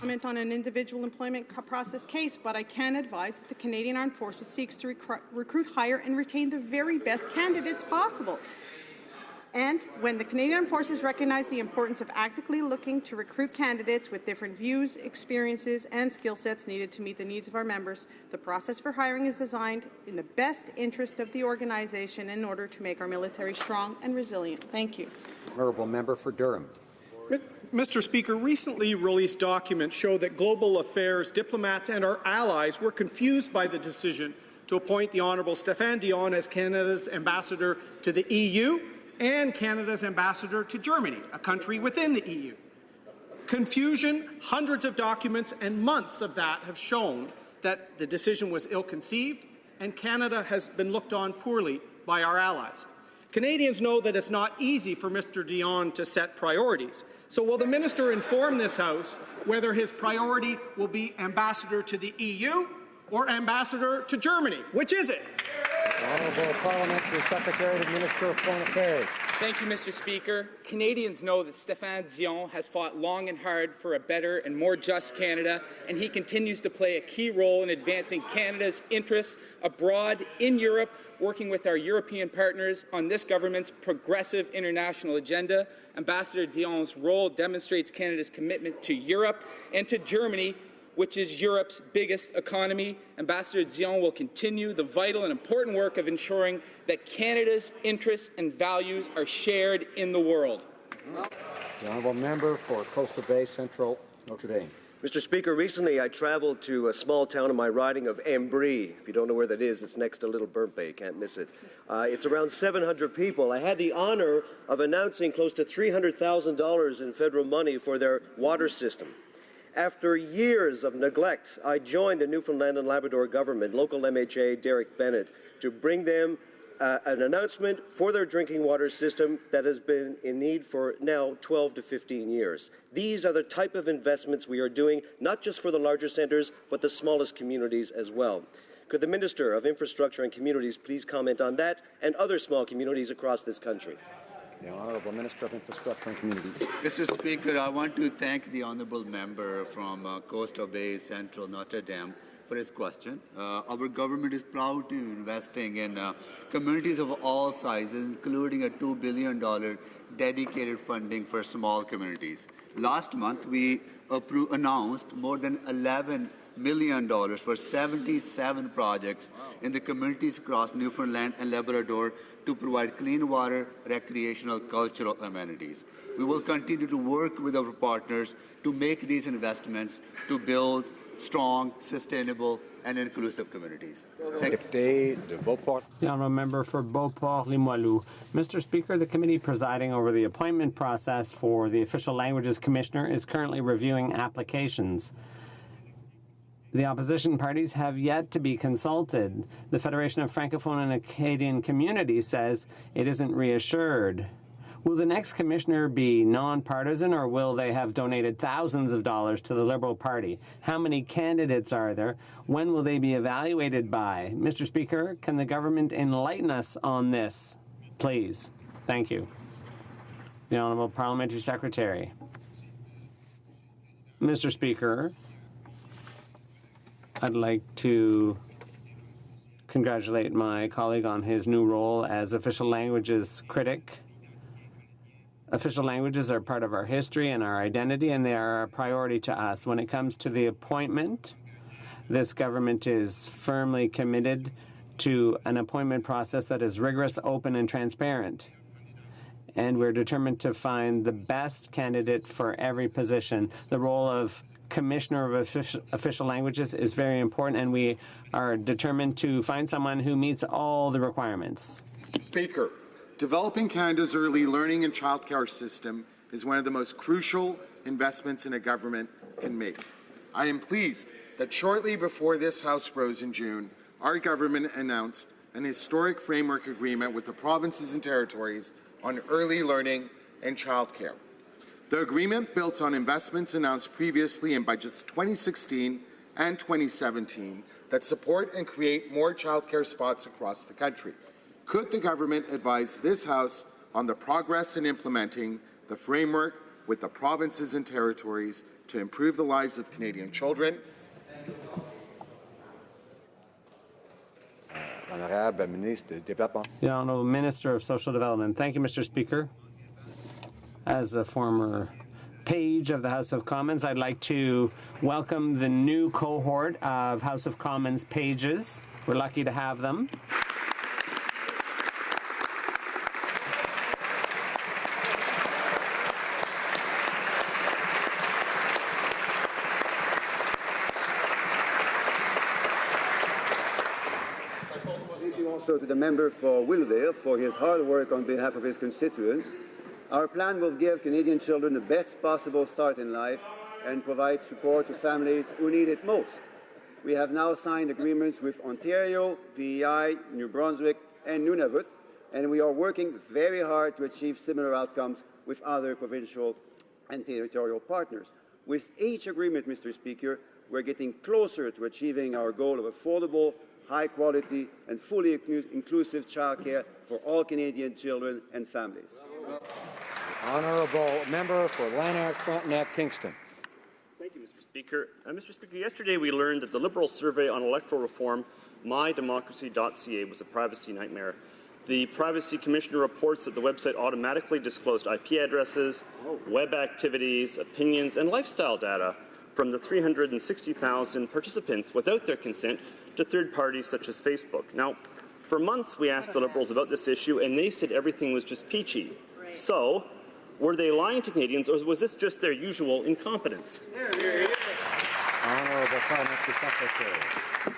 Comment on an individual employment process case, but I can advise that the Canadian Armed Forces seeks to recruit, hire and retain the very best candidates possible. And when the Canadian Armed Forces recognize the importance of actively looking to recruit candidates with different views, experiences, and skill sets needed to meet the needs of our members, the process for hiring is designed in the best interest of the organization in order to make our military strong and resilient. Thank you. Honourable Member for Durham. Mr. Speaker, recently released documents show that global affairs diplomats and our allies were confused by the decision to appoint the Honourable Stéphane Dion as Canada's ambassador to the EU and Canada's ambassador to Germany, a country within the EU. Confusion, hundreds of documents and months of that have shown that the decision was ill-conceived and Canada has been looked on poorly by our allies. Canadians know that it's not easy for Mr. Dion to set priorities. So will the Minister inform this House whether his priority will be ambassador to the EU or ambassador to Germany? Which is it? Honourable Parliamentary Secretary to the Minister of Foreign Affairs. Thank you, Mr. Speaker. Canadians know that Stéphane Dion has fought long and hard for a better and more just Canada, and he continues to play a key role in advancing Canada's interests abroad, in Europe, working with our European partners on this government's progressive international agenda. Ambassador Dion's role demonstrates Canada's commitment to Europe and to Germany, which is Europe's biggest economy. Ambassador Dion will continue the vital and important work of ensuring that Canada's interests and values are shared in the world. The Honourable Member for Coastal Bay Central, Notre Dame. Mr. Speaker, recently I traveled to a small town in my riding of Ambry. If you don't know where that is, it's next to Little Burnt Bay. You can't miss it. It's around 700 people. I had the honour of announcing close to $300,000 in federal money for their water system. After years of neglect, I joined the Newfoundland and Labrador government, local MHA Derek Bennett, to bring them an announcement for their drinking water system that has been in need for now 12 to 15 years. These are the type of investments we are doing, not just for the larger centres, but the smallest communities as well. Could the Minister of Infrastructure and Communities please comment on that and other small communities across this country? The Honourable Minister of Infrastructure and Communities. Mr. Speaker, I want to thank the Honourable Member from Coastal Bay, Central Notre Dame for his question. Our government is proud to be investing in communities of all sizes, including a $2 billion dedicated funding for small communities. Last month, we announced more than $11 million for 77 projects in the communities across Newfoundland and Labrador to provide clean water, recreational, cultural amenities. We will continue to work with our partners to make these investments to build strong, sustainable, and inclusive communities. Thank you. The Honourable Member for Beauport-Limoilou. Mr. Speaker, the committee presiding over the appointment process for the Official Languages Commissioner is currently reviewing applications. The opposition parties have yet to be consulted. The Federation of Francophone and Acadian Communities says it isn't reassured. Will the next commissioner be nonpartisan, or will they have donated thousands of dollars to the Liberal Party? How many candidates are there? When will they be evaluated by? Mr. Speaker, can the government enlighten us on this, please? Thank you. The Honourable Parliamentary Secretary. Mr. Speaker, I'd like to congratulate my colleague on his new role as official languages critic. Official languages are part of our history and our identity, and they are a priority to us. When it comes to the appointment, this government is firmly committed to an appointment process that is rigorous, open, and transparent. And we're determined to find the best candidate for every position. The role of Commissioner of Official Languages is very important, and we are determined to find someone who meets all the requirements. Speaker, developing Canada's early learning and childcare system is one of the most crucial investments in a government can make. I am pleased that shortly before this House rose in June, our government announced an historic framework agreement with the provinces and territories on early learning and childcare. The agreement built on investments announced previously in budgets 2016 and 2017 that support and create more childcare spots across the country. Could the government advise this House on the progress in implementing the framework with the provinces and territories to improve the lives of Canadian children? The Honourable Minister of Social Development. Thank you, Mr. Speaker. As a former page of the House of Commons, I'd like to welcome the new cohort of House of Commons pages. We're lucky to have them. Thank you also to the member for Willowdale for his hard work on behalf of his constituents. Our plan will give Canadian children the best possible start in life and provide support to families who need it most. We have now signed agreements with Ontario, PEI, New Brunswick, and Nunavut, and we are working very hard to achieve similar outcomes with other provincial and territorial partners. With each agreement, Mr. Speaker, we're getting closer to achieving our goal of affordable, high-quality, and fully inclusive childcare for all Canadian children and families. Honourable Member for Lanark, Frontenac, Kingston. Thank you, Mr. Speaker. Mr. Speaker, yesterday we learned that the Liberal survey on electoral reform, mydemocracy.ca, was a privacy nightmare. The Privacy Commissioner reports that the website automatically disclosed IP addresses, web activities, opinions, and lifestyle data from the 360,000 participants without their consent to third parties such as Facebook. Now, for months we asked the Liberals about this issue, and they said everything was just peachy. Right. So, were they lying to Canadians, or was this just their usual incompetence? Honourable Parliamentary Secretary.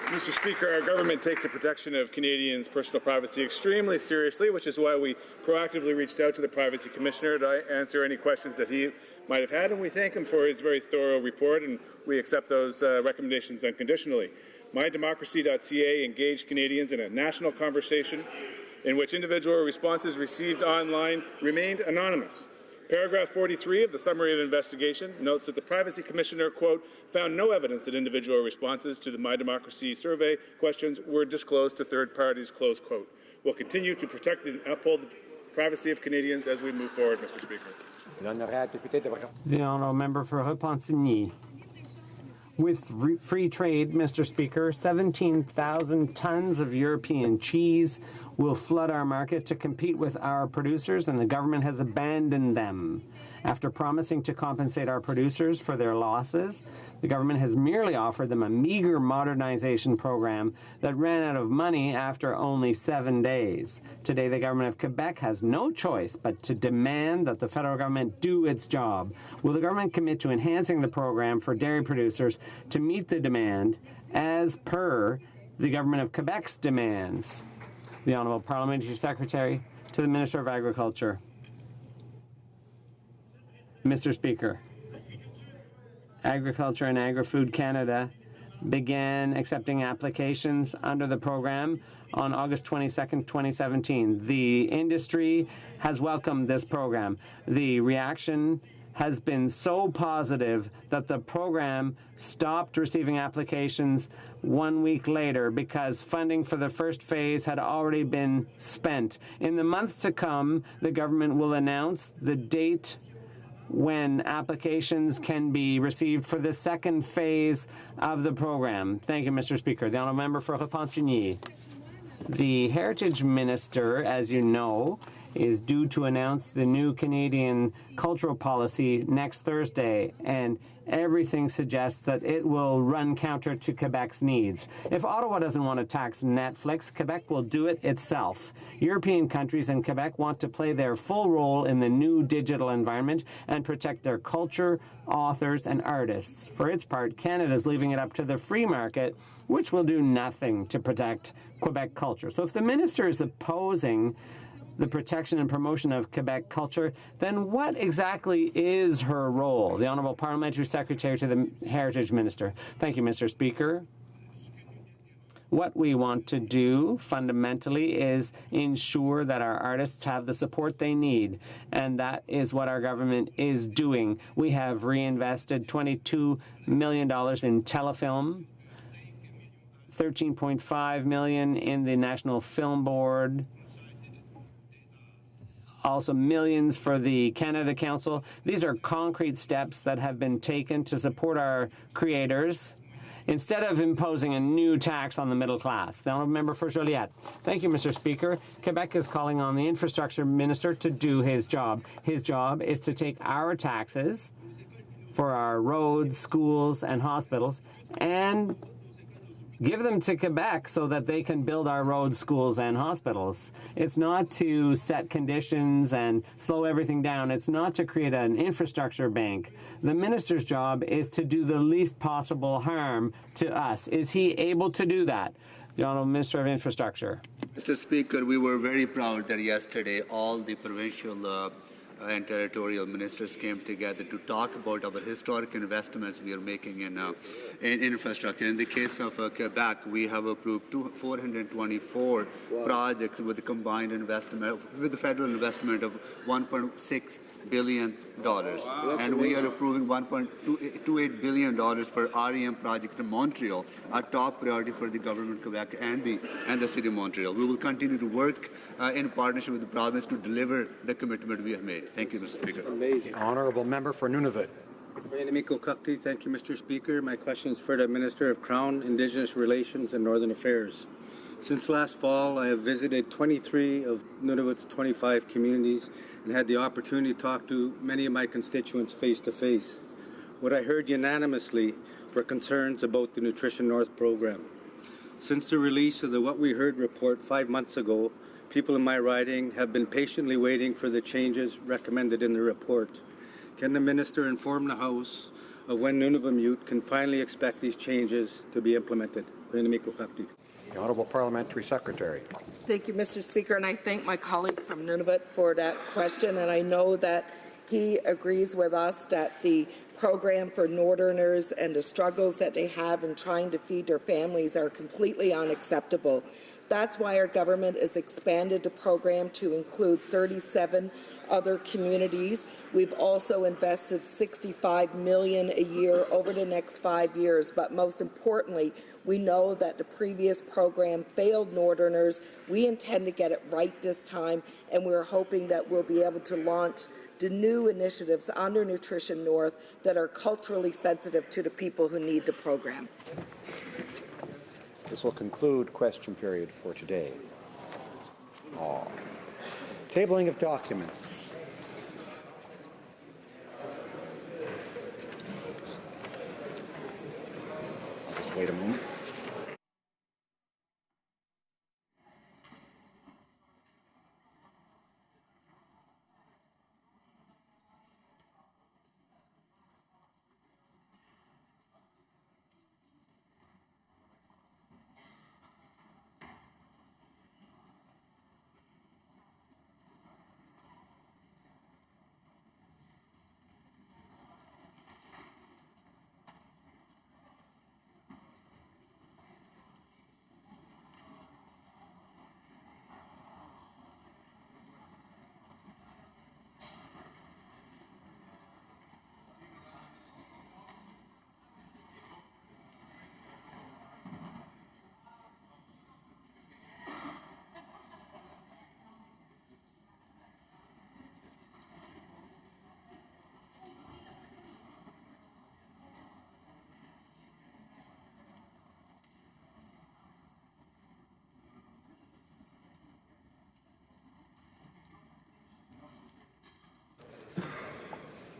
Mr. Speaker, our government takes the protection of Canadians' personal privacy extremely seriously, which is why we proactively reached out to the Privacy Commissioner to answer any questions that he might have had, and we thank him for his very thorough report, and we accept those recommendations unconditionally. MyDemocracy.ca engaged Canadians in a national conversation in which individual responses received online remained anonymous. Paragraph 43 of the Summary of Investigation notes that the Privacy Commissioner, quote, found no evidence that individual responses to the My Democracy survey questions were disclosed to third parties, close quote. We'll continue to protect and uphold the privacy of Canadians as we move forward, Mr. Speaker. The honourable member for Repentigny. With free trade, Mr. Speaker, 17,000 tons of European cheese will flood our market to compete with our producers, and the government has abandoned them. After promising to compensate our producers for their losses, the government has merely offered them a meager modernization program that ran out of money after only 7 days. Today, the government of Quebec has no choice but to demand that the federal government do its job. Will the government commit to enhancing the program for dairy producers to meet the demand as per the government of Quebec's demands? The Honourable Parliamentary Secretary to the Minister of Agriculture. Mr. Speaker, Agriculture and Agri-Food Canada began accepting applications under the program on August 22nd, 2017. The industry has welcomed this program. The reaction has been so positive that the program stopped receiving applications 1 week later because funding for the first phase had already been spent. In the months to come, the government will announce the date when applications can be received for the second phase of the program. Thank you, Mr. Speaker. The honourable member for Repentigny. The Heritage Minister, as you know, is due to announce the new Canadian cultural policy next Thursday, and everything suggests that it will run counter to Quebec's needs. If Ottawa doesn't want to tax Netflix, Quebec will do it itself. European countries and Quebec want to play their full role in the new digital environment and protect their culture, authors, and artists. For its part, Canada is leaving it up to the free market, which will do nothing to protect Quebec culture. So if the minister is opposing the protection and promotion of Quebec culture, then what exactly is her role? The Honourable Parliamentary Secretary to the Heritage Minister. Thank you, Mr. Speaker. What we want to do fundamentally is ensure that our artists have the support they need, and that is what our government is doing. We have reinvested $22 million in telefilm, $13.5 million in the National Film Board, also millions for the Canada Council. These are concrete steps that have been taken to support our creators instead of imposing a new tax on the middle class. The honourable member for Joliette. Thank you, Mr. Speaker. Quebec is calling on the infrastructure minister to do his job. His job is to take our taxes for our roads, schools, and hospitals and give them to Quebec so that they can build our roads, schools, and hospitals. It's not to set conditions and slow everything down. It's not to create an infrastructure bank. The minister's job is to do the least possible harm to us. Is he able to do that? The Honourable Minister of Infrastructure. Mr. Speaker, we were very proud that yesterday all the provincial and territorial ministers came together to talk about our historic investments we are making in infrastructure. In the case of Quebec, we have approved 424 projects with a combined investment, with a federal investment of $1.6 billion. Wow. And we are approving $1.28 billion for REM project in Montreal, our top priority for the government of Quebec and the city of Montreal. We will continue to work in partnership with the province to deliver the commitment we have made. Thank you, Mr. Speaker. Amazing. Honourable member for Nunavut. Thank you, Mr. Speaker. My question is for the Minister of Crown, Indigenous Relations and Northern Affairs. Since last fall, I have visited 23 of Nunavut's 25 communities and had the opportunity to talk to many of my constituents face to face. What I heard unanimously were concerns about the Nutrition North program. Since the release of the What We Heard report 5 months ago, people in my riding have been patiently waiting for the changes recommended in the report. Can the Minister inform the House of when Nunavut Mute can finally expect these changes to be implemented? The Honourable Parliamentary Secretary. Thank you, Mr. Speaker, and I thank my colleague from Nunavut for that question, and I know that he agrees with us that the program for Northerners and the struggles that they have in trying to feed their families are completely unacceptable. That's why our government has expanded the program to include 37 other communities. We've also invested $65 million a year over the next 5 years, but most importantly, we know that the previous program failed Northerners. We intend to get it right this time, and we're hoping that we'll be able to launch the new initiatives under Nutrition North that are culturally sensitive to the people who need the program. This will conclude question period for today. Tabling of documents. I'll just wait a moment.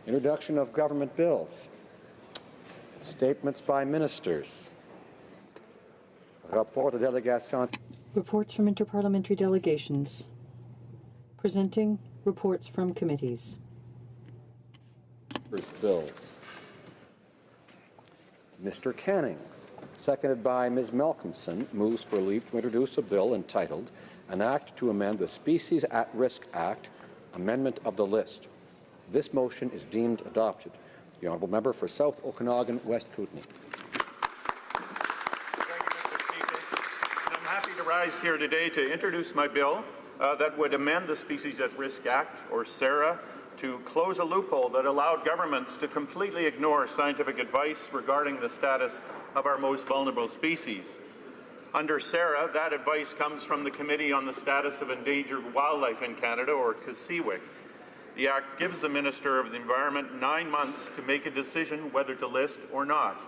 Introduction of government bills. Statements by ministers. Rapport de délégation. Reports from interparliamentary delegations. Presenting reports from committees. First bills. Mr. Cannings, seconded by Ms. Malcolmson, moves for leave to introduce a bill entitled An Act to Amend the Species at Risk Act, Amendment of the List. This motion is deemed adopted. The Honourable Member for South Okanagan, West Kootenay. I'm happy to rise here today to introduce my bill that would amend the Species at Risk Act, or SARA, to close a loophole that allowed governments to completely ignore scientific advice regarding the status of our most vulnerable species. Under SARA, that advice comes from the Committee on the Status of Endangered Wildlife in Canada, or CSIWIC. The Act gives the Minister of the Environment 9 months to make a decision whether to list or not